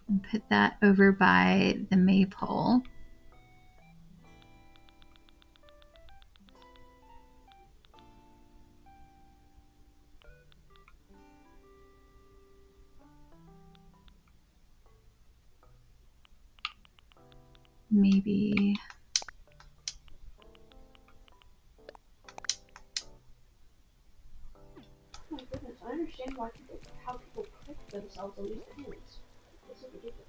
and put that over by the maypole. Maybe Oh my goodness, I understand how people prick themselves on these pins. This is ridiculous.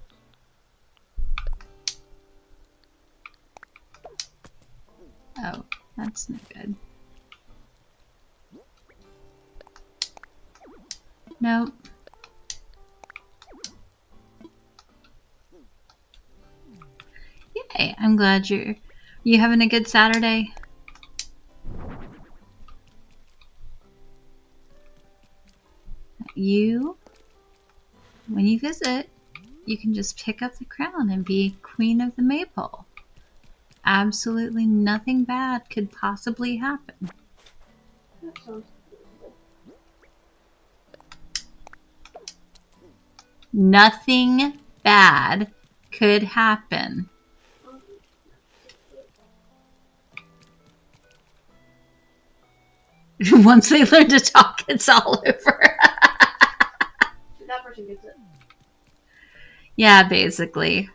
oh, that's no good. Nope. Yay, I'm glad you having a good Saturday. When you visit, you can just pick up the crown and be queen of the maypole. Absolutely nothing bad could possibly happen. That sounds reasonable. Nothing bad could happen. Once they learn to talk, it's all over. That person gets it. Yeah, basically.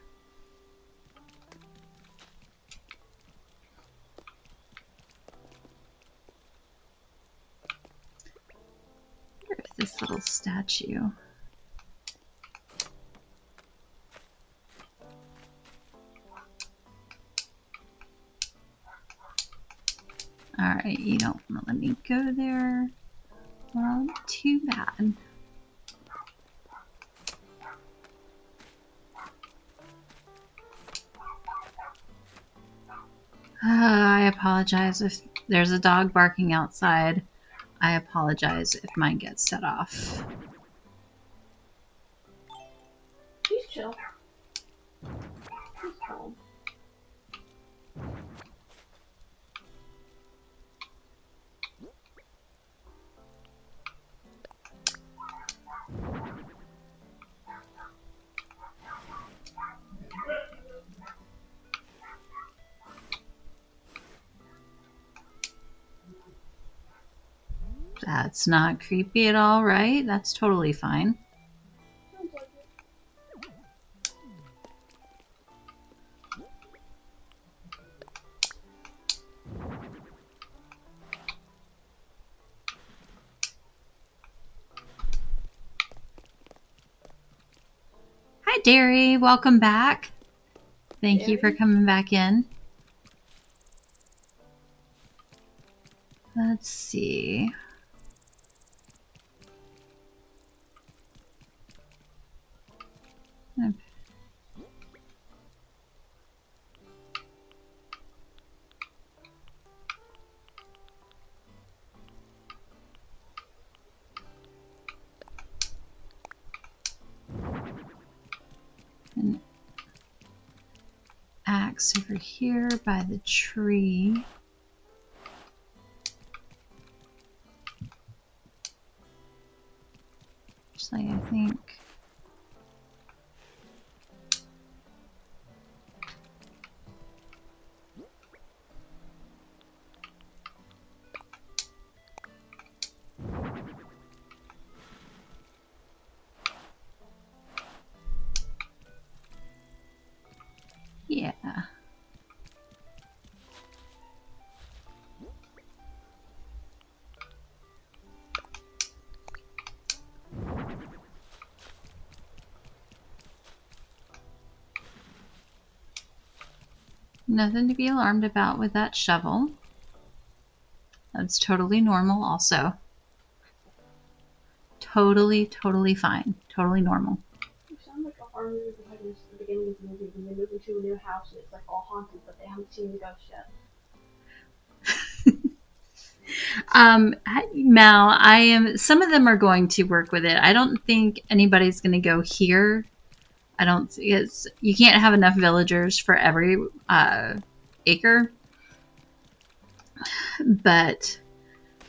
Where's this little statue? Alright, you don't want to let me go there. Well, too bad. I apologize if there's a dog barking outside. I apologize if mine gets set off. He's chill. He's calm. That's not creepy at all, right? That's totally fine. Sounds like it. Hi, Derry. Welcome back. Thank you for coming back in. Let's see. An axe over here by the tree. Actually, I think. Yeah. Nothing to be alarmed about with that shovel. That's totally normal also. Totally fine. Totally normal. You sound like a horror movie protagonist at the beginning of the movie when they move into a new house and it's like all haunted, but they haven't seen the ghost yet. Mal, some of them are going to work with it. I don't think anybody's going to go here. You can't have enough villagers for every acre. But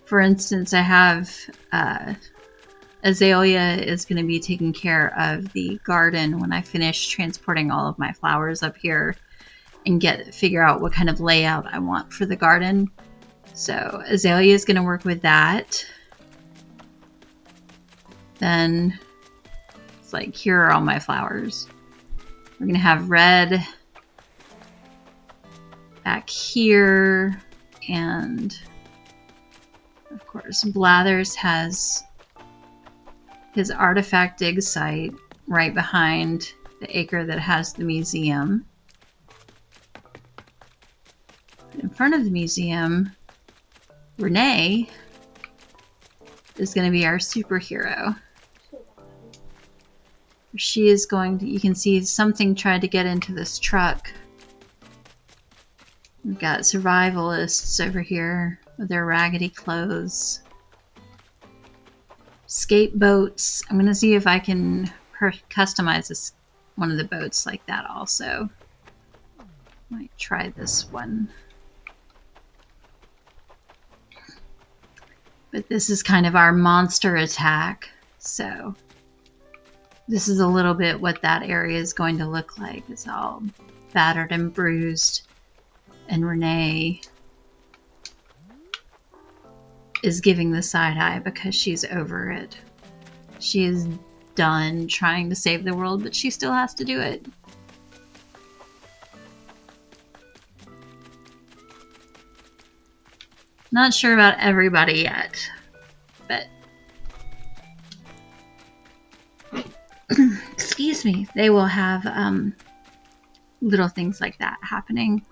for instance, I have Azalea is going to be taking care of the garden when I finish transporting all of my flowers up here and figure out what kind of layout I want for the garden. So Azalea is going to work with that. Then it's like, here are all my flowers. We're going to have red back here. And of course, Blathers has his artifact dig site right behind the acre that has the museum. In front of the museum, Renee is going to be our superhero. She is going to, you can see something tried to get into this truck. We've got survivalists over here with their raggedy clothes. Skate boats. I'm going to see if I can customize one of the boats like that also. Might try this one. But this is kind of our monster attack. So this is a little bit what that area is going to look like. It's all battered and bruised. And Renee is giving the side eye because she's over it. She is done trying to save the world, but she still has to do it. Not sure about everybody yet, but excuse me, they will have little things like that happening.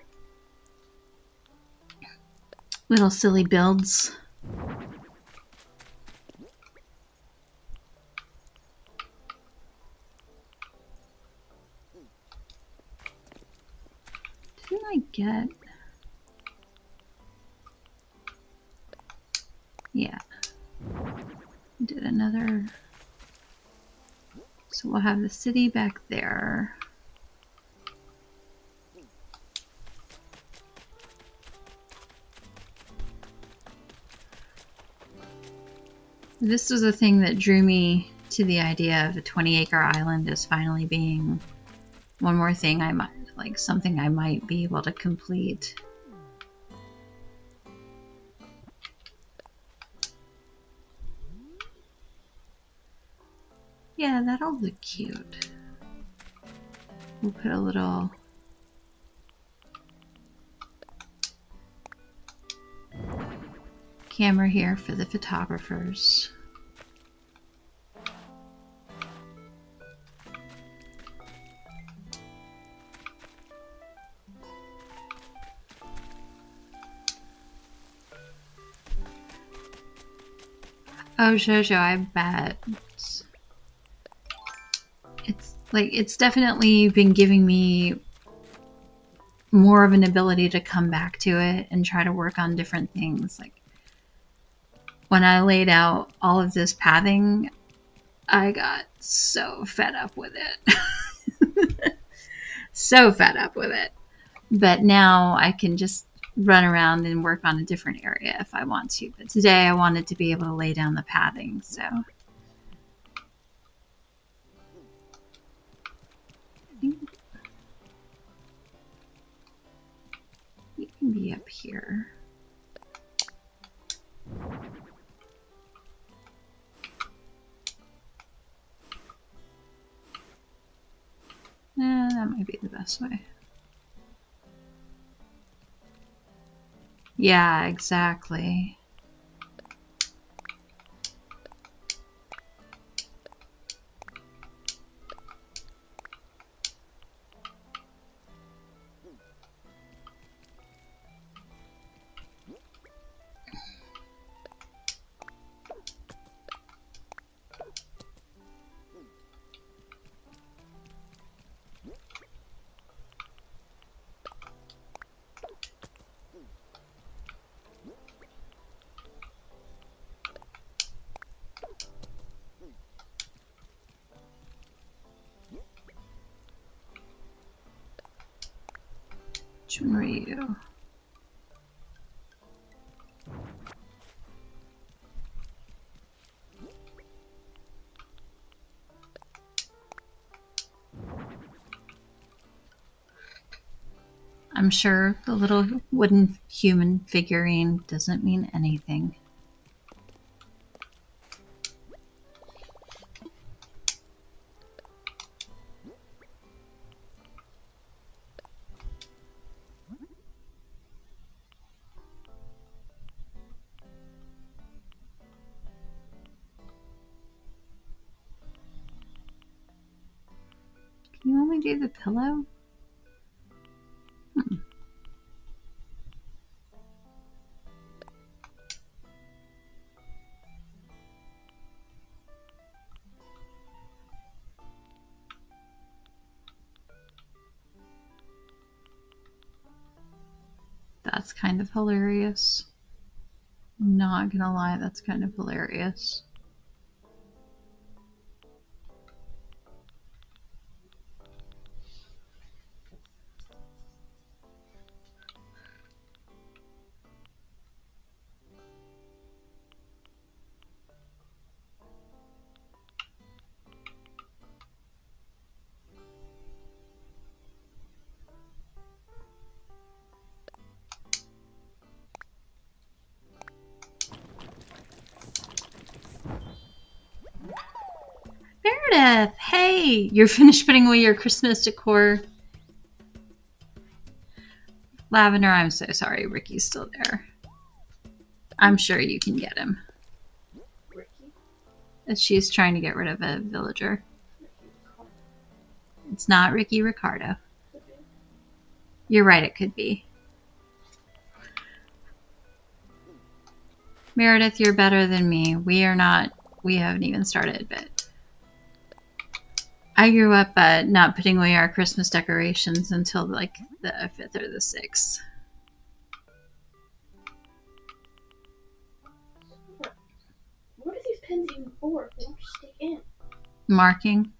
Little silly builds. get? Yeah. Did another. So we'll have the city back there. This was the thing that drew me to the idea of a 20-acre island as finally being one more thing I might, like something I might be able to complete. Yeah, that'll look cute. We'll put a little camera here for the photographers. Oh, Jojo, I bet. It's definitely been giving me more of an ability to come back to it and try to work on different things. Like when I laid out all of this pathing, I got so fed up with it. So fed up with it. But now I can just run around and work on a different area if I want to. But today I wanted to be able to lay down the pathing, so. You can be up here. That might be the best way. Yeah, exactly. Which one were you? I'm sure the little wooden human figurine doesn't mean anything. Can you only do the pillow? That's kind of hilarious. Not gonna lie, that's kind of hilarious. Meredith, hey! You're finished putting away your Christmas decor. Lavender, I'm so sorry. Ricky's still there. I'm sure you can get him. Ricky? She's trying to get rid of a villager. It's not Ricky Ricardo. You're right, it could be. Meredith, you're better than me. We haven't even started, but I grew up not putting away our Christmas decorations until like the 5th or the 6th. What are these pins even for? They don't stick in. Marking.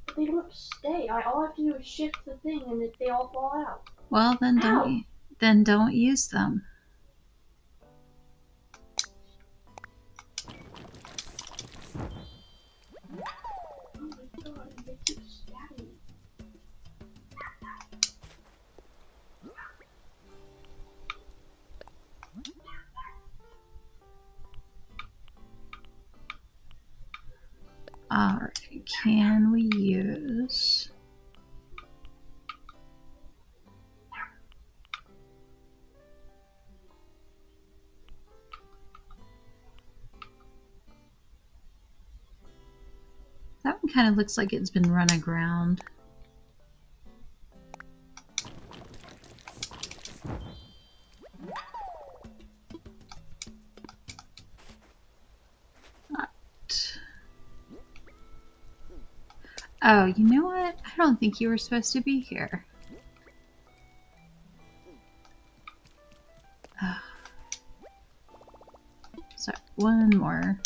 But they don't stay. All I have to do is shift the thing and they all fall out. Well, then don't use them. Oh my god, and they keep stabbing me. Alright, can we use... That one kind of looks like it's been run aground. Oh, you know what? I don't think you were supposed to be here. Sorry, one more.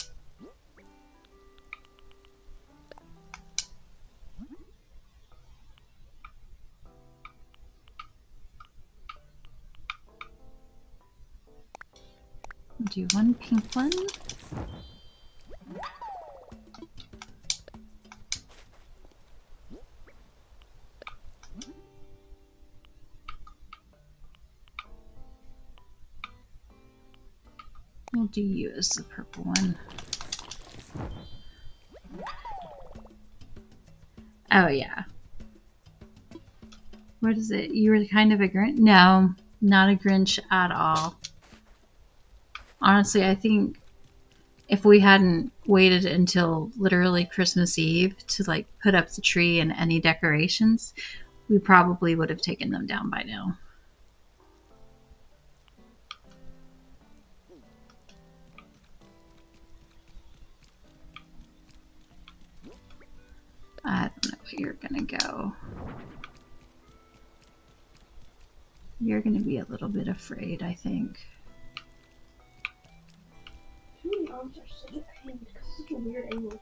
Do one pink one. We'll do you as the purple one. Oh yeah. What is it? You were kind of a Grinch? No, not a Grinch at all. Honestly, I think if we hadn't waited until literally Christmas Eve to like put up the tree and any decorations, we probably would have taken them down by now. I don't know where you're gonna go. You're gonna be a little bit afraid, I think. Too many arms are such a pain because it's such a weird angle.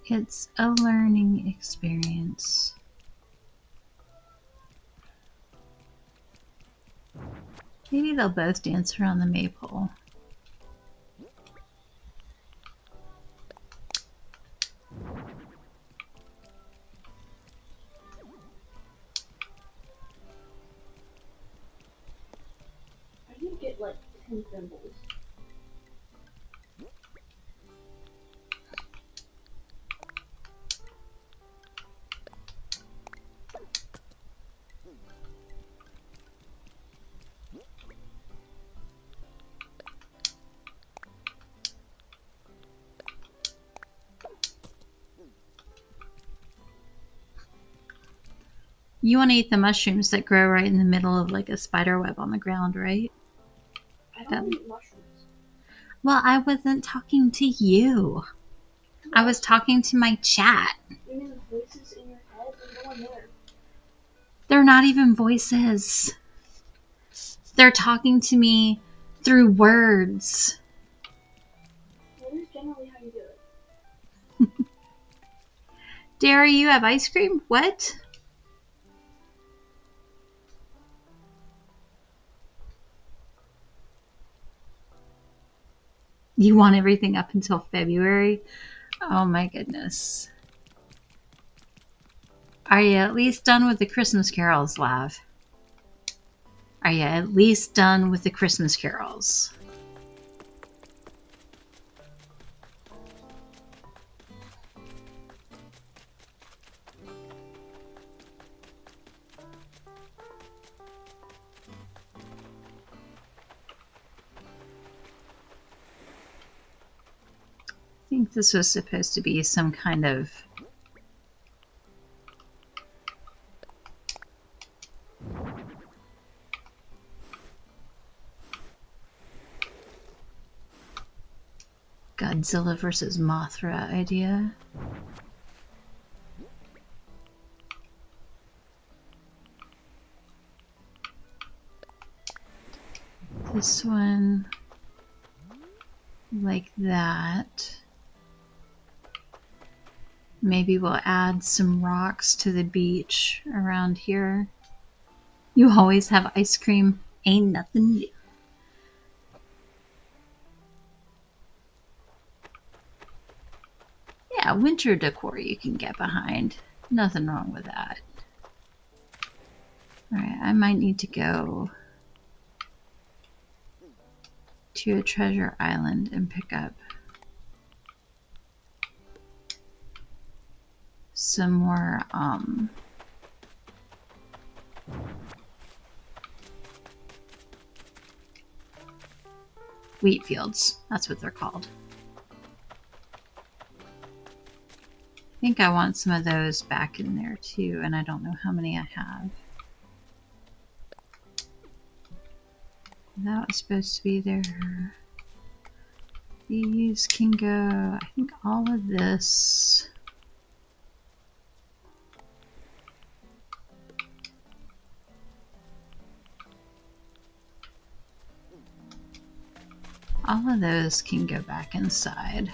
It's a learning experience. Maybe they'll both dance around the maypole. I need to get like 10 thimbles. You want to eat the mushrooms that grow right in the middle of like a spider web on the ground, right? I don't eat mushrooms. Well, I wasn't talking to you. I was talking to my chat. You mean the voices in your head? There's no one there. They're not even voices. They're talking to me through words. That is generally how you do it. Dairy, you have ice cream? What? You want everything up until February? Oh my goodness. Are you at least done with the Christmas carols, Lav? Are you at least done with the Christmas carols? I think this was supposed to be some kind of Godzilla versus Mothra idea. This one, like that. Maybe we'll add some rocks to the beach around here. You always have ice cream. Ain't nothing new. Yeah, winter decor you can get behind. Nothing wrong with that. Alright, I might need to go to a treasure island and pick up some more wheat fields. That's what they're called. I think I want some of those back in there too, and I don't know how many I have. That was supposed to be there. These can go, I think all of this. All of those can go back inside.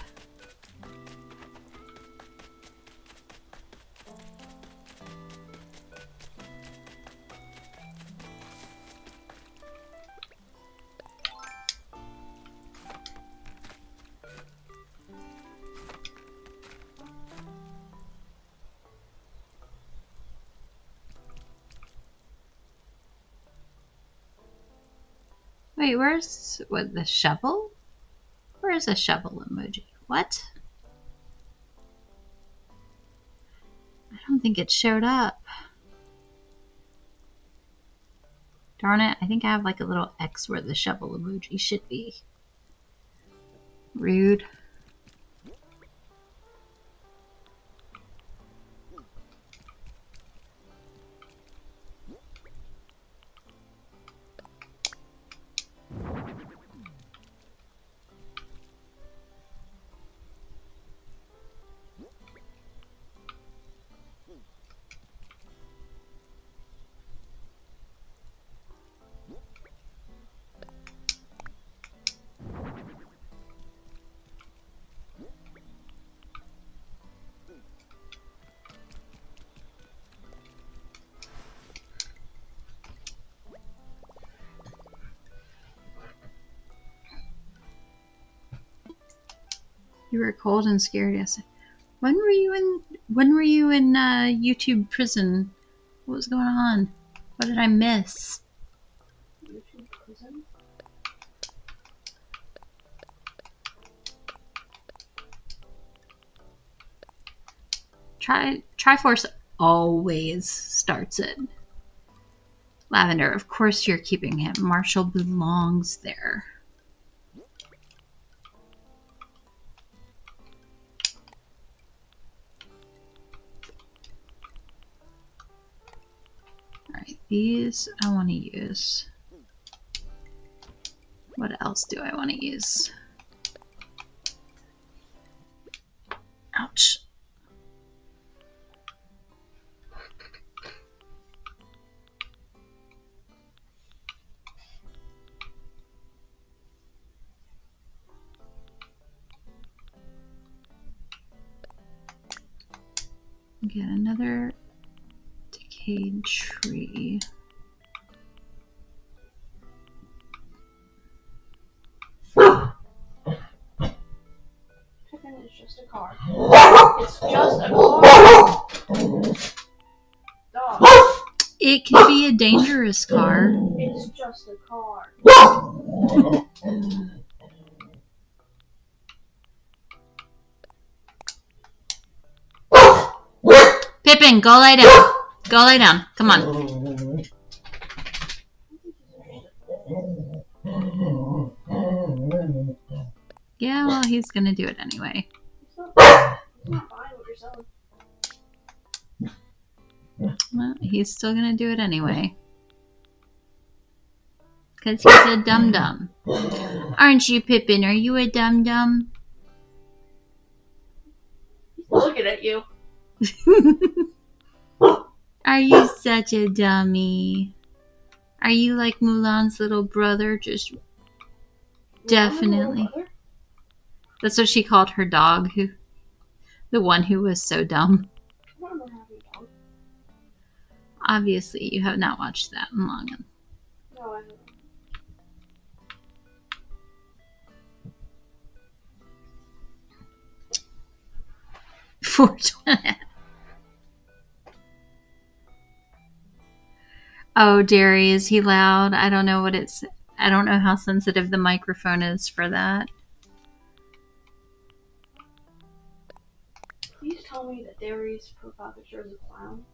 Wait, where's what, the shovel? Where's the shovel emoji? What? I don't think it showed up. Darn it, I think I have like a little X where the shovel emoji should be. Rude. You were cold and scared yesterday. When were you in YouTube prison? What was going on? What did I miss? YouTube prison? Triforce always starts it. Lavender, of course you're keeping him. Marshall belongs there. Alright, these I want to use. What else do I want to use? Ouch. Get another decayed tree. Chicken is just a car. It's just a car. Dog. It can be a dangerous car. It's just a car. Pippin, go lay down. Go lay down. Come on. Yeah, well, he's gonna do it anyway. It's not buying what you're selling. Well, he's still gonna do it anyway. Because he's a dum-dum. Aren't you, Pippin? Are you a dum-dum? looking at you. Are you such a dummy? Are you like Mulan's little brother? Just definitely. That's what she called her dog, the one who was so dumb. I remember having a dog. Obviously, you have not watched that in long. No, I haven't. Oh, Jerry, is he loud? I don't know what it's. I don't know how sensitive the microphone is for that. Please tell me that Derry's profile picture is a clown.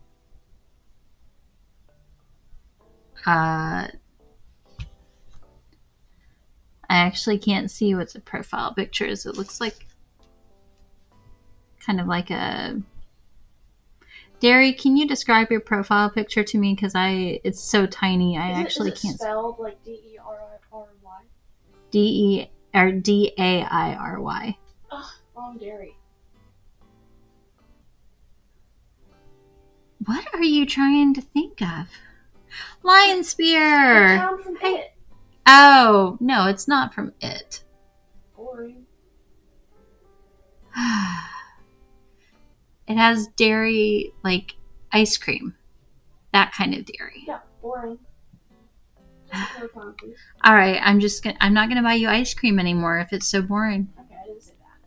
I actually can't see what the profile picture is. It looks like kind of like a. Derry, can you describe your profile picture to me? Because it's so tiny. I actually can't. Is it spelled like D-E-R-R-Y? D-A-I-R-Y. Ugh, wrong Derry. What are you trying to think of? Lion Spear! The town from It. Oh, no, it's not from It. Boring. It has dairy, like ice cream. That kind of dairy. Yeah, boring. All right, I'm not gonna buy you ice cream anymore if it's so boring. Okay, I didn't say that.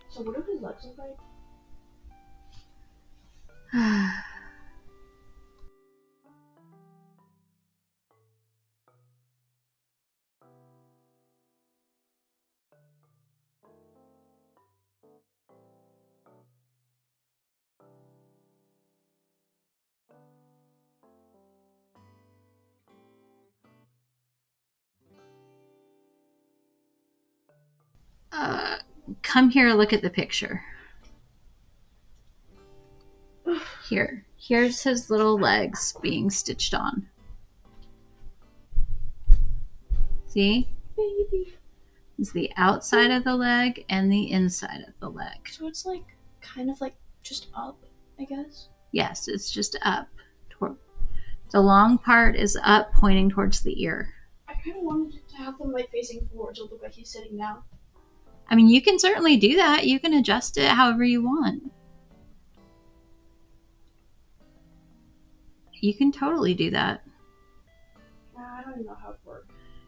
So what do his legs look like? Come here, look at the picture. Here's his little legs being stitched on. See? Baby. It's the outside of the leg and the inside of the leg. So it's like kind of like just up, I guess. Yes, it's just up. The long part is up, pointing towards the ear. I kind of wanted to have them like facing forward to look like he's sitting down. I mean, you can certainly do that. You can adjust it however you want. You can totally do that. I don't even know how it works.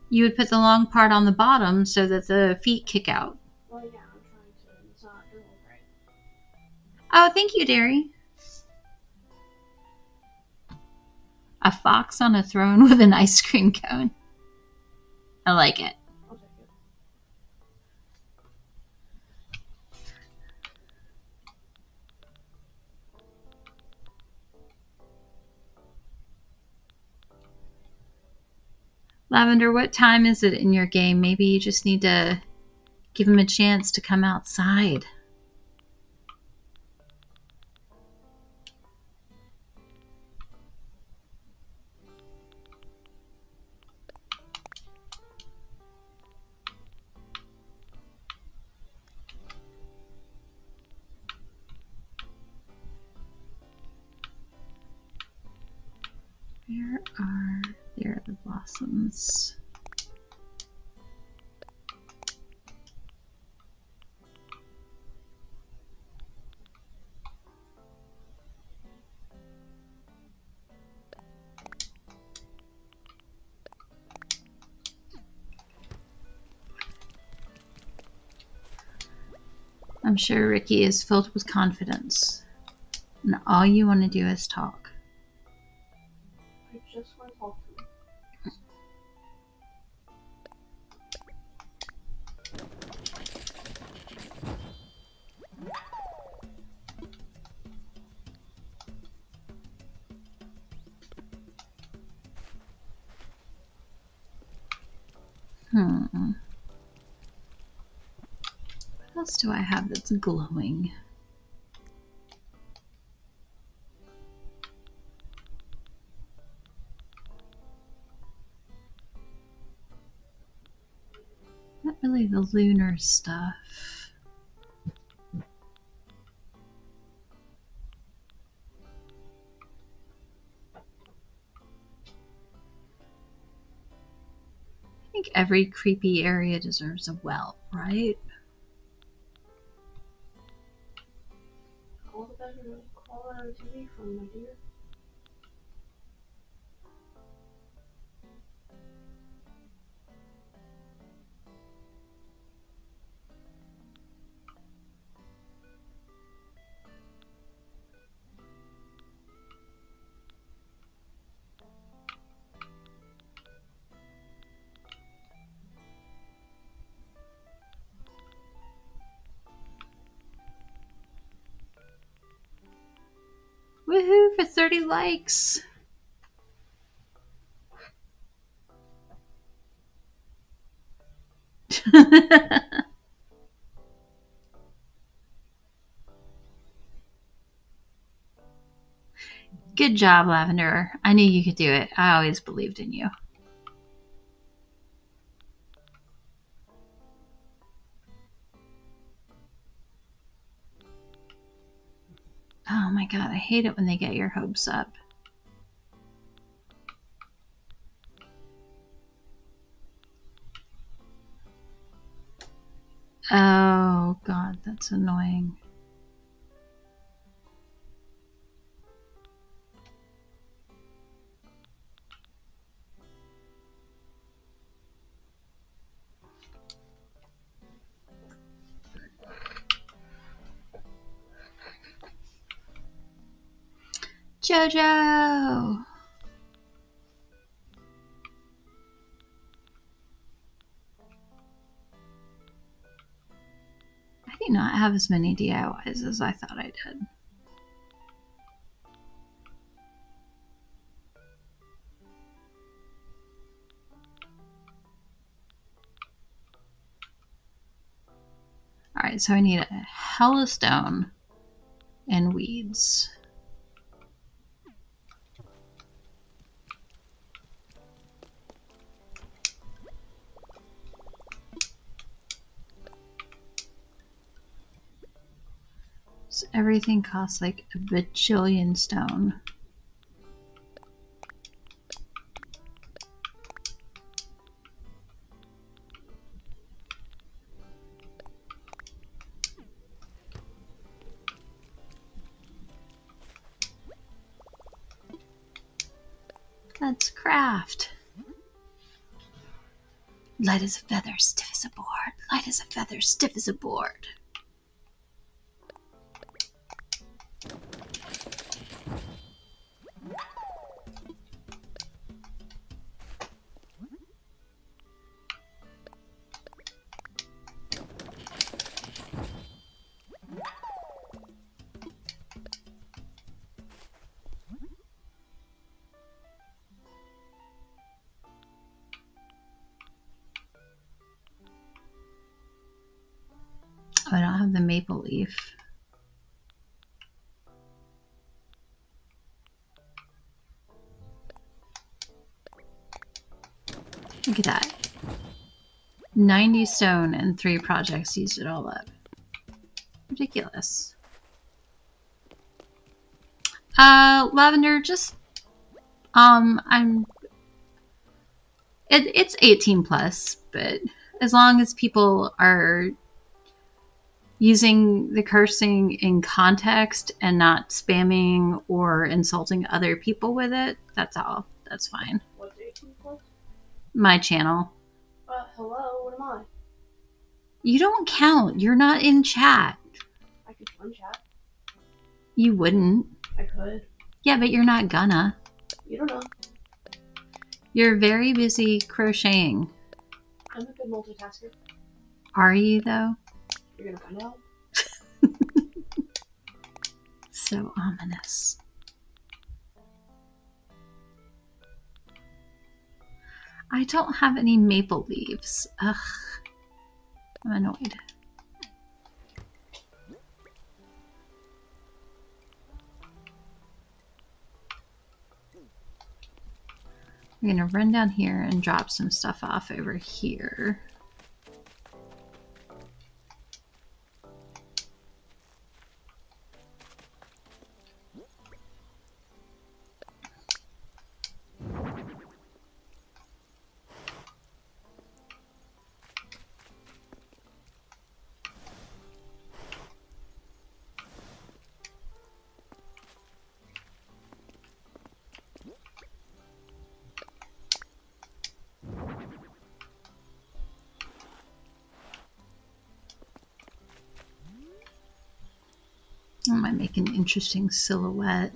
You would put the long part on the bottom so that the feet kick out. Well, yeah, I'm trying to, and it's not doing right. Oh, thank you, Derry. A fox on a throne with an ice cream cone. I like it. I'll take it. Lavender, what time is it in your game? Maybe you just need to give him a chance to come outside. There are the blossoms. I'm sure Ricky is filled with confidence, and all you want to do is talk. I just want to talk to him. What else do I have that's glowing? Not really the lunar stuff. I think every creepy area deserves a well, right? All the better to call out on TV from, my dear. Woohoo for 30 likes! Good job, Lavender. I knew you could do it. I always believed in you. Oh my god, I hate it when they get your hopes up. Oh god, that's annoying. Jojo! I do not have as many DIYs as I thought I did. Alright, so I need a hella stone and weeds. So everything costs like a bajillion stone. Let's craft. Light as a feather, stiff as a board. Light as a feather, stiff as a board. Oh, I don't have the maple leaf. Look at that. 90 stone and 3 projects used it all up. Ridiculous. Lavender, just it's 18 plus, but as long as people are using the cursing in context and not spamming or insulting other people with it, that's all. That's fine. What's 18 plus? My channel. Hello, what am I? You don't count. You're not in chat. I could join chat. You wouldn't. I could. Yeah, but you're not gonna. You don't know. You're very busy crocheting. I'm a good multitasker. Are you, though? You're gonna find out. So ominous. I don't have any maple leaves. Ugh. I'm annoyed. I'm gonna run down here and drop some stuff off over here. might make an interesting silhouette.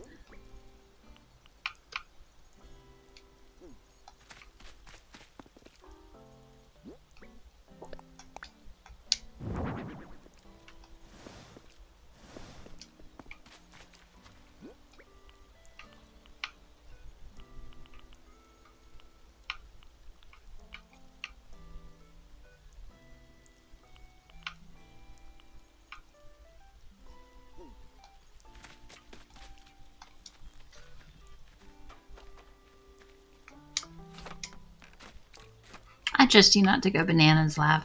I trust you not to go bananas, Lav.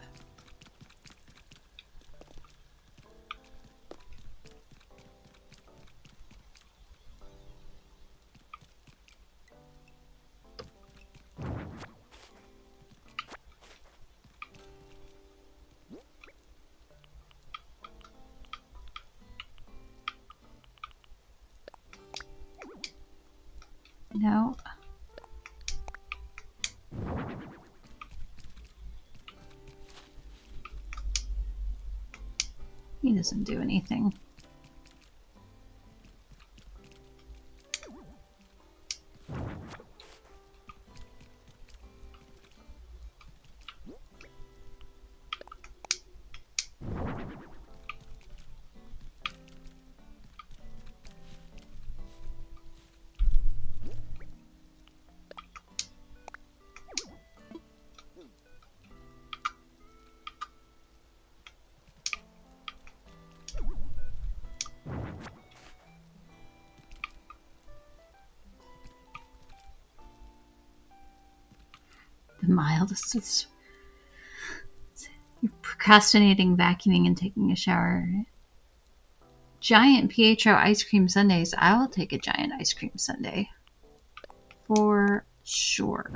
No. He doesn't do anything. The mildest is you're procrastinating, vacuuming, and taking a shower. Giant Pietro ice cream sundaes. I will take a giant ice cream sundae. For sure.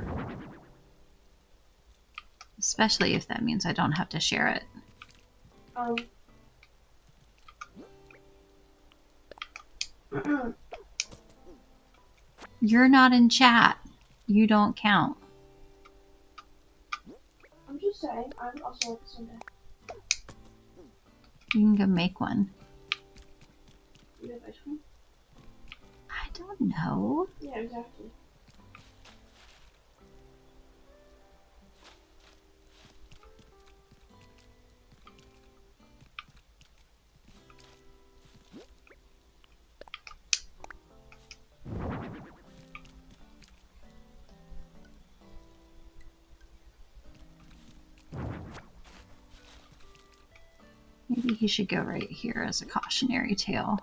Especially if that means I don't have to share it. You're not in chat. You don't count. I'm just saying, I'm also like a Sunday. You can go make one. You have ice cream? I don't know. Yeah, exactly. Maybe he should go right here as a cautionary tale.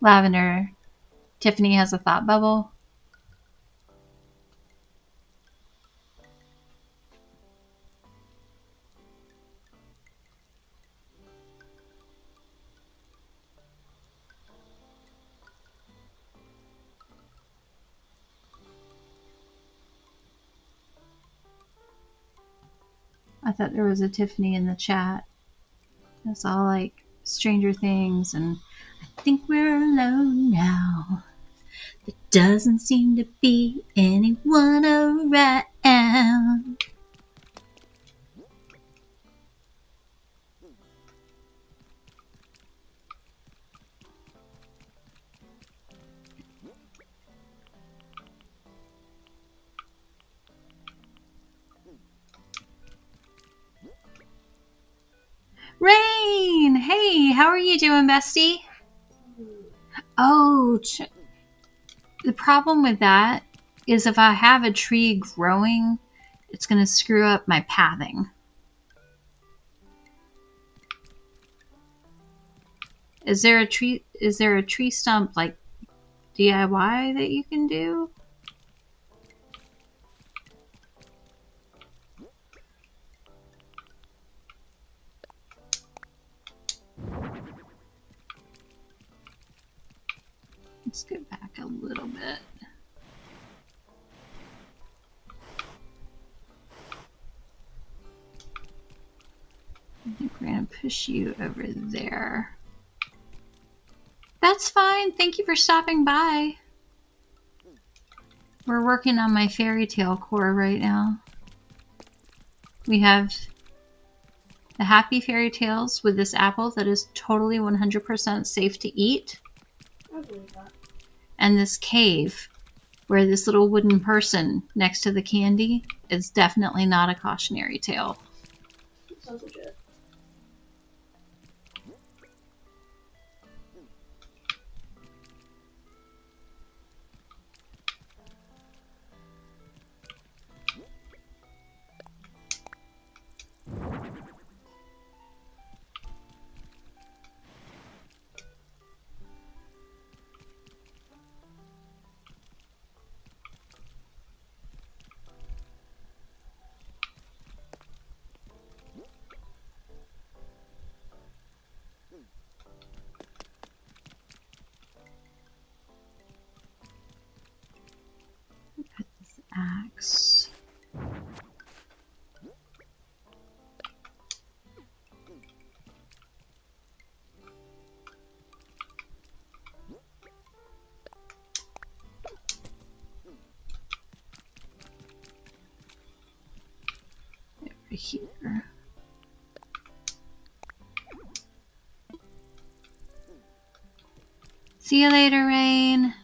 Lavender. Tiffany has a thought bubble. I thought there was a Tiffany in the chat. It's all like Stranger Things and I think we're alone now. There doesn't seem to be anyone around. Rain! Hey, how are you doing, bestie? Oh, the problem with that is if I have a tree growing, it's going to screw up my pathing. Is there a tree stump like DIY that you can do? Let's go back a little bit. push you over there. That's fine. Thank you for stopping by. We're working on my fairy tale core right now. We have the happy fairy tales with this apple that is totally 100% safe to eat. I believe that. And this cave where this little wooden person next to the candy is definitely not a cautionary tale. That sounds legit. Axe. Over here. See you later, Rain.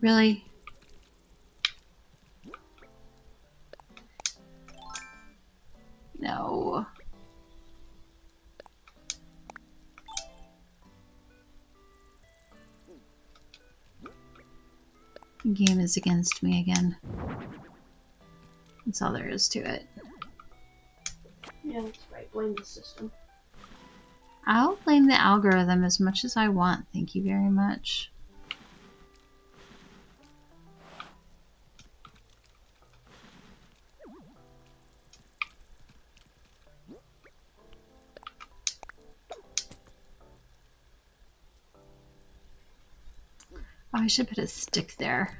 Really? No. The game is against me again. That's all there is to it. Yeah, that's right. Blame the system. I'll blame the algorithm as much as I want. Thank you very much. Oh, I should put a stick there.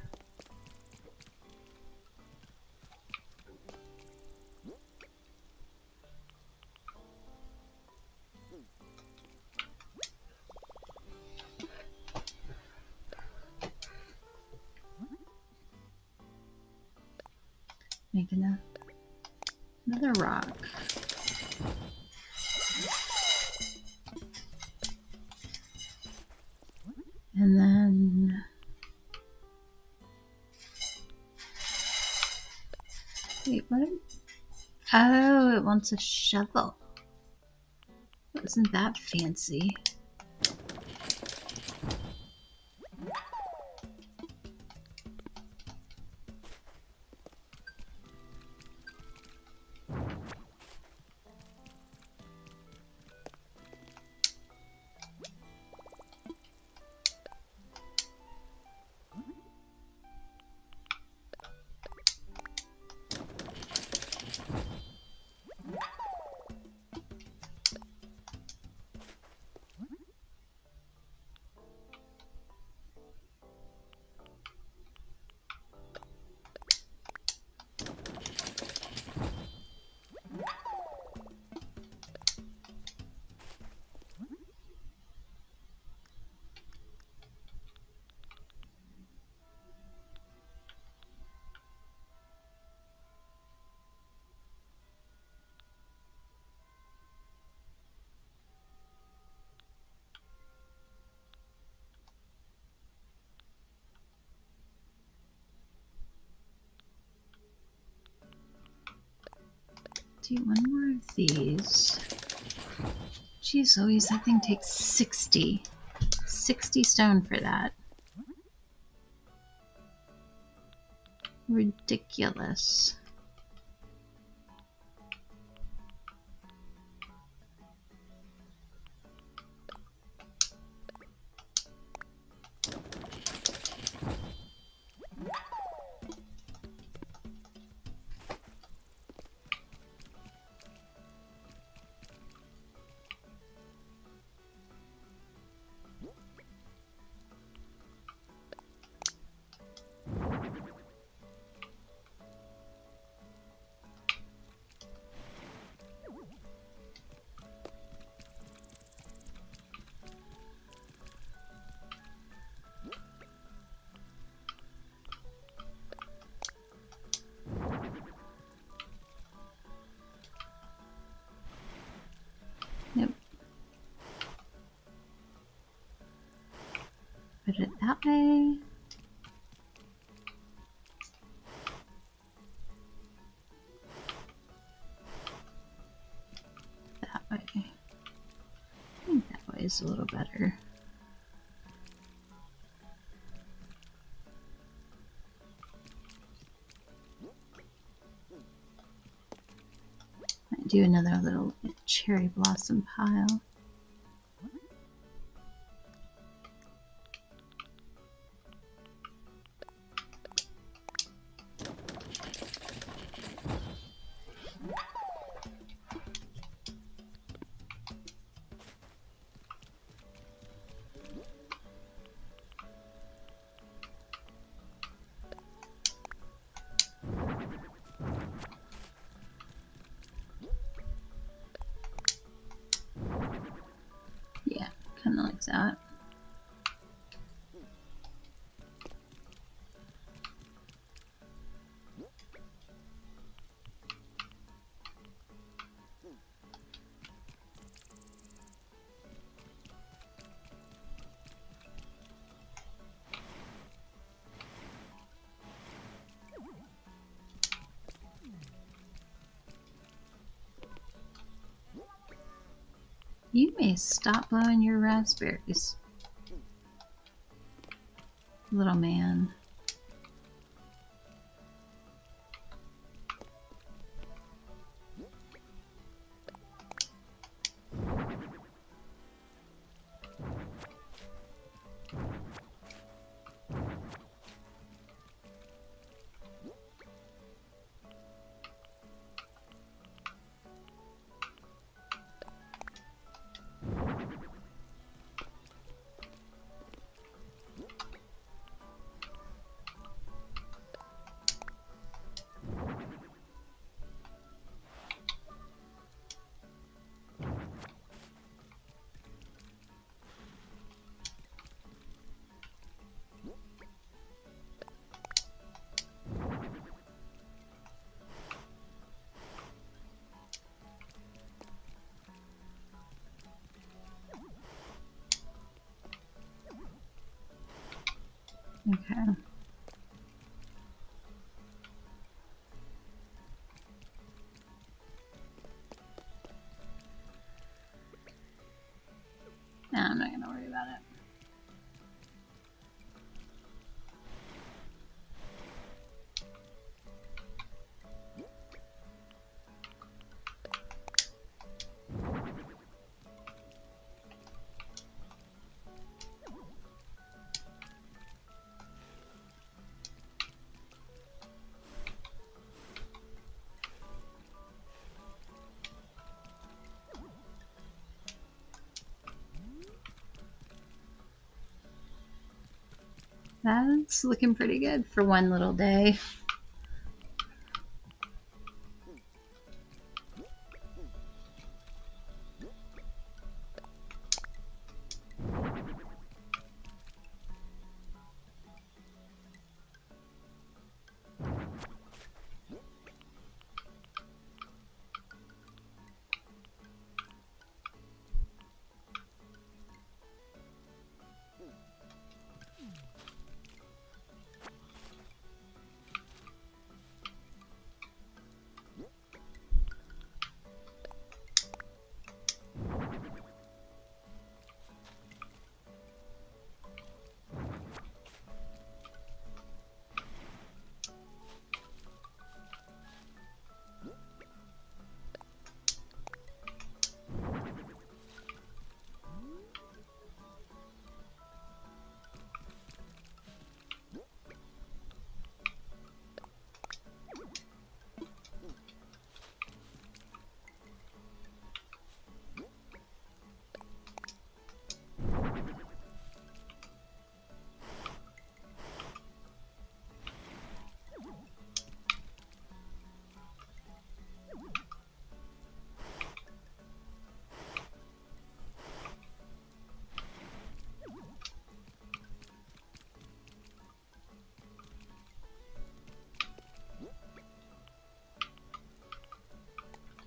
Make another rock. And then wait, what? Oh, it wants a shovel. Wasn't that fancy? Do one more of these. Jeez Louise, that thing takes 60 stone for that. Ridiculous. Put it that way. That way. I think that way is a little better. Might do another little cherry blossom pile. Yeah, kind of like that. You may stop blowing your raspberries, little man. Okay. Nah, I'm not gonna worry about it. That's looking pretty good for one little day.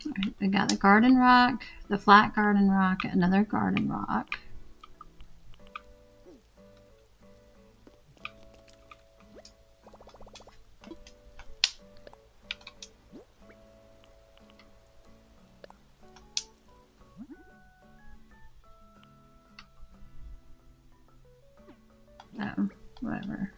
Alright, we got the garden rock, the flat garden rock, another garden rock. whatever.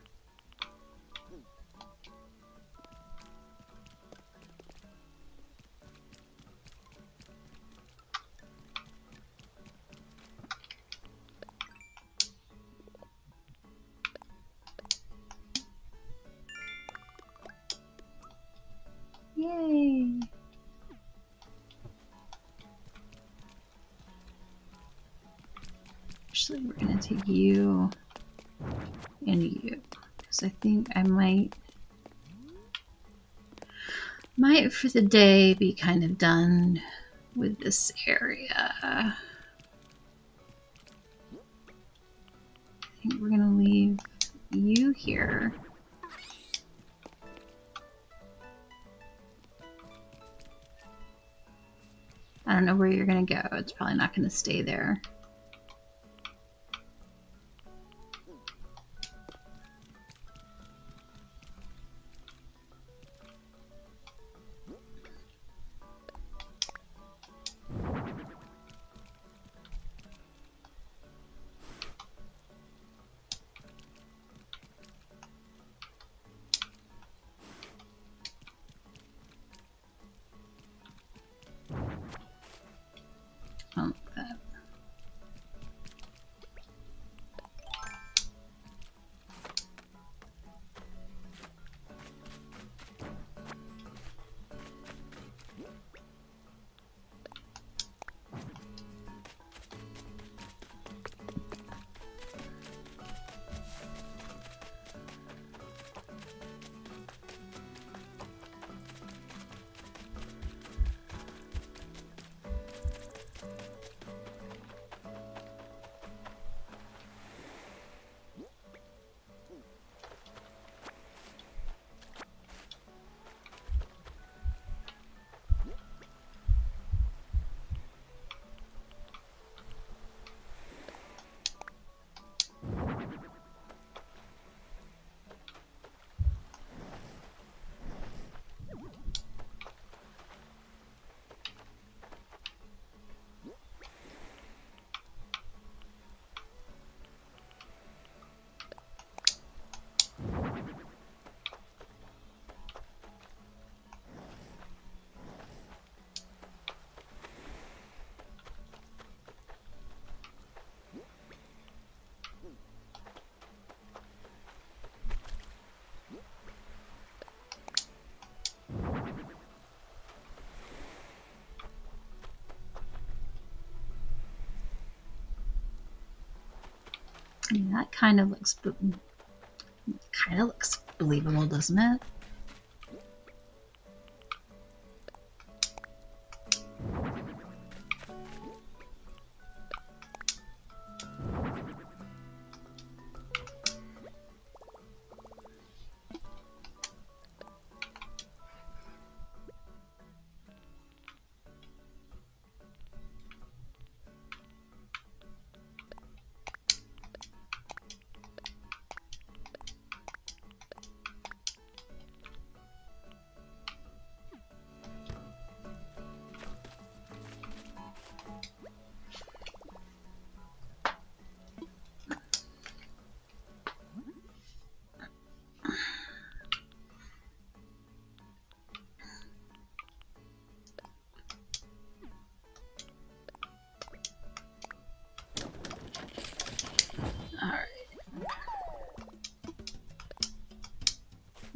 Yay! Actually, we're gonna take you and you, because I think I might for the day be kind of done with this area. I think we're gonna leave you here. I don't know where you're gonna go. It's probably not gonna stay there. I mean, that kind of looks believable, doesn't it?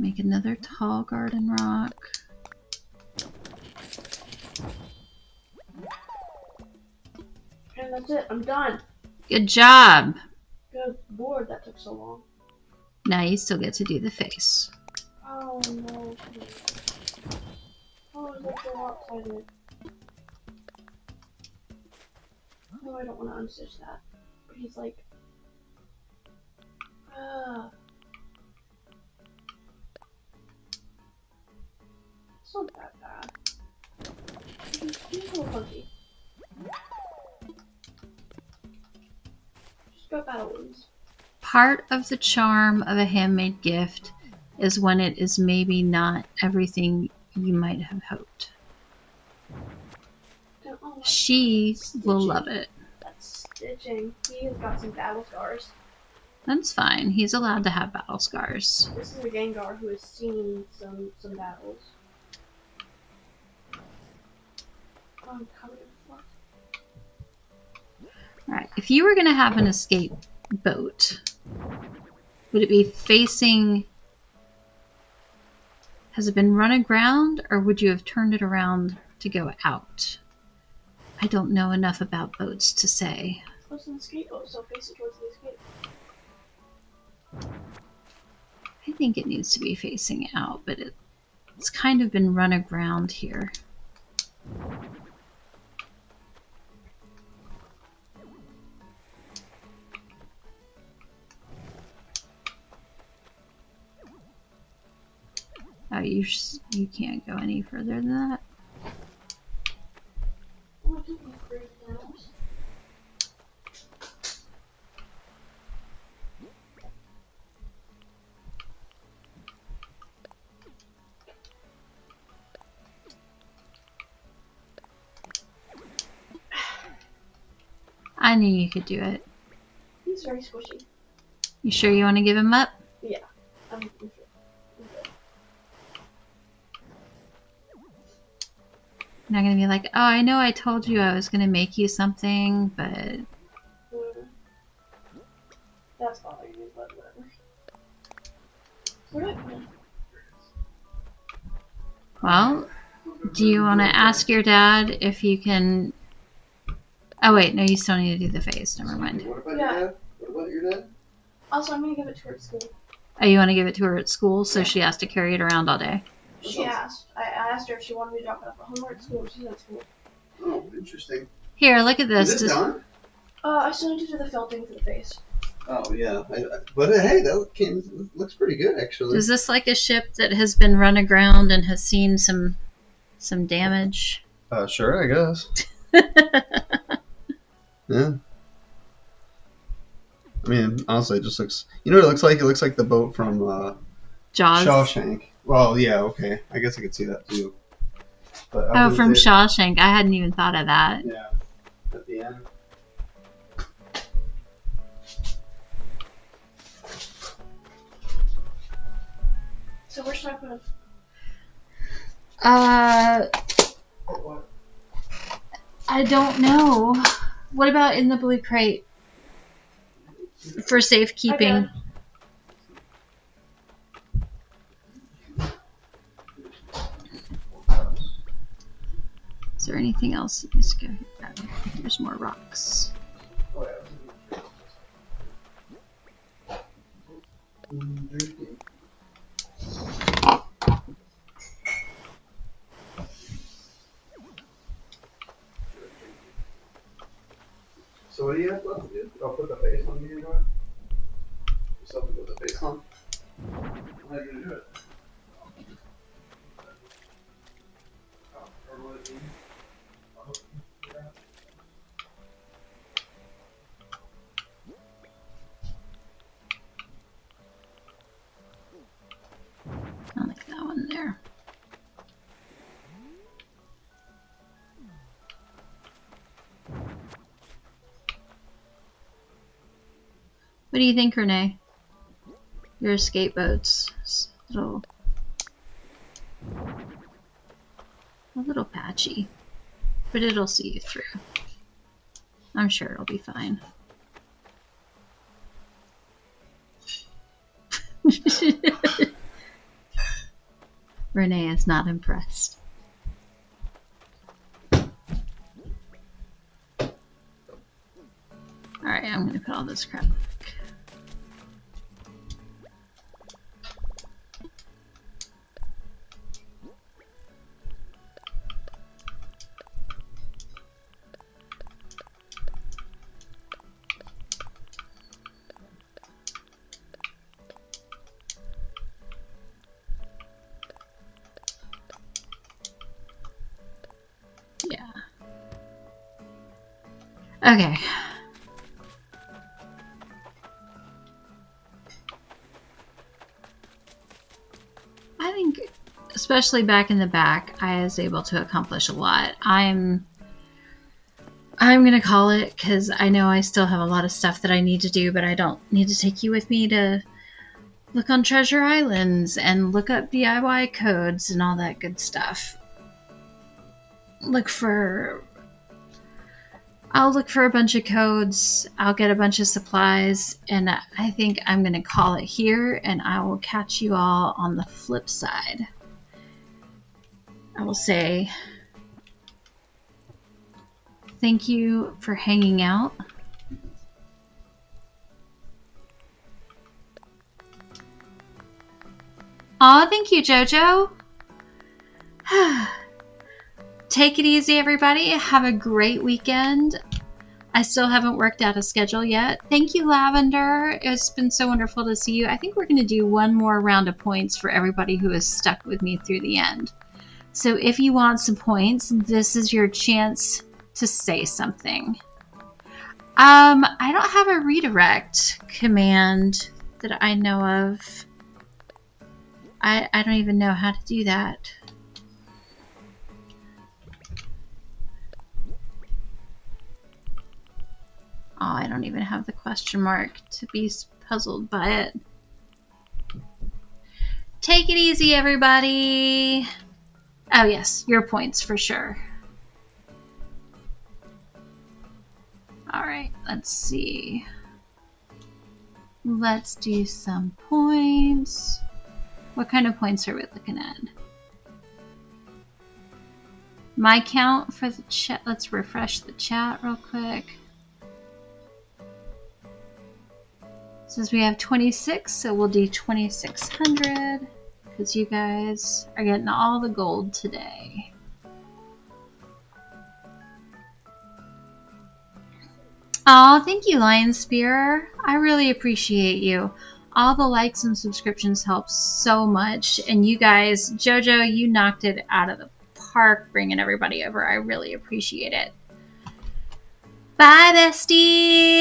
Make another tall garden rock. And that's it. I'm done. Good job. Good lord, that took so long. Now you still get to do the face. Oh no. Oh, is that so lopsided? No, I don't want to unstitch that. But he's like... It's not that bad. He's a little funky. Just got battle wounds. Part of the charm of a handmade gift is when it is maybe not everything you might have hoped. Oh, She will love it. that's stitching. He has got some battle scars. That's fine. He's allowed to have battle scars. This is a Gengar who has seen some battles. Oh, I'm covered in fluff. Alright, if you were going to have an escape boat, would it be facing... Has it been run aground, or would you have turned it around to go out? I don't know enough about boats to say. Close to the escape boat, so face it towards the escape. I think it needs to be facing out, but it's kind of been run aground here. Oh, you can't go any further than that. Oh, I don't need great flowers. I knew you could do it. He's very squishy. You sure you want to give him up? Yeah, I'm sure. Not gonna be like, oh, I know I told you I was gonna make you something, but... That's bothering me, but whatever. Where did I put him? Well, do you want to ask your dad if you can... Oh wait, no, you still need to do the face. Never mind. What about Yeah. your dad? What about your dad? Also, I'm gonna give it to her at school. Oh, you want to give it to her at school, so she has to carry it around all day? She asked. I asked her if she wanted me to drop it off at home or at school. She's at school. Oh, interesting. Here, look at this. Is it done? I still need to do the felting for the face. Oh yeah, but hey, that looks pretty good actually. Is this like a ship that has been run aground and has seen some damage? Sure, I guess. Yeah. I mean, honestly, it just looks. You know what it looks like? It looks like the boat from Jaws. Shawshank. Well, yeah, okay. I guess I could see that too. But Oh, from Shawshank. I hadn't even thought of that. Yeah. At the end. So where should I put him? What? I don't know. What about in the blue crate? For safekeeping. Okay. Is there anything else that needs to go? Oh, there's more rocks. Oh, yeah. So what do you have left to do? I'll put the face on the Android. Something with the face on. How are you gonna do it? Or what it means? I like that one there. What do you think, Renee? Your escape boats. It's a little patchy, but it'll see you through. I'm sure it'll be fine. Renee is not impressed. Alright, I'm gonna put all this crap back. Yeah. Okay. I think, especially back in the back, I was able to accomplish a lot. I'm I'm going to call it because I know I still have a lot of stuff that I need to do, but I don't need to take you with me to look on treasure islands and look up DIY codes and all that good stuff. I'll look for a bunch of codes, I'll get a bunch of supplies, and I think I'm going to call it here, and I will catch you all on the flip side. I will say thank you for hanging out. Aw, thank you, Jojo. Take it easy, everybody. Have a great weekend. I still haven't worked out a schedule yet. Thank you, Lavender. It's been so wonderful to see you. I think we're going to do one more round of points for everybody who has stuck with me through the end. So if you want some points, this is your chance to say something. I don't have a redirect command that I know of. I don't even know how to do that. Oh, I don't even have the question mark to be puzzled by it. Take it easy, everybody. Oh yes, your points for sure. All right, let's see. Let's do some points. What kind of points are we looking at? My count for the chat. Let's refresh the chat real quick. It says we have 26, so we'll do 2,600 because you guys are getting all the gold today. Oh, thank you, Lion Spear. I really appreciate you. All the likes and subscriptions help so much. And you guys, Jojo, you knocked it out of the park bringing everybody over. I really appreciate it. Bye, besties.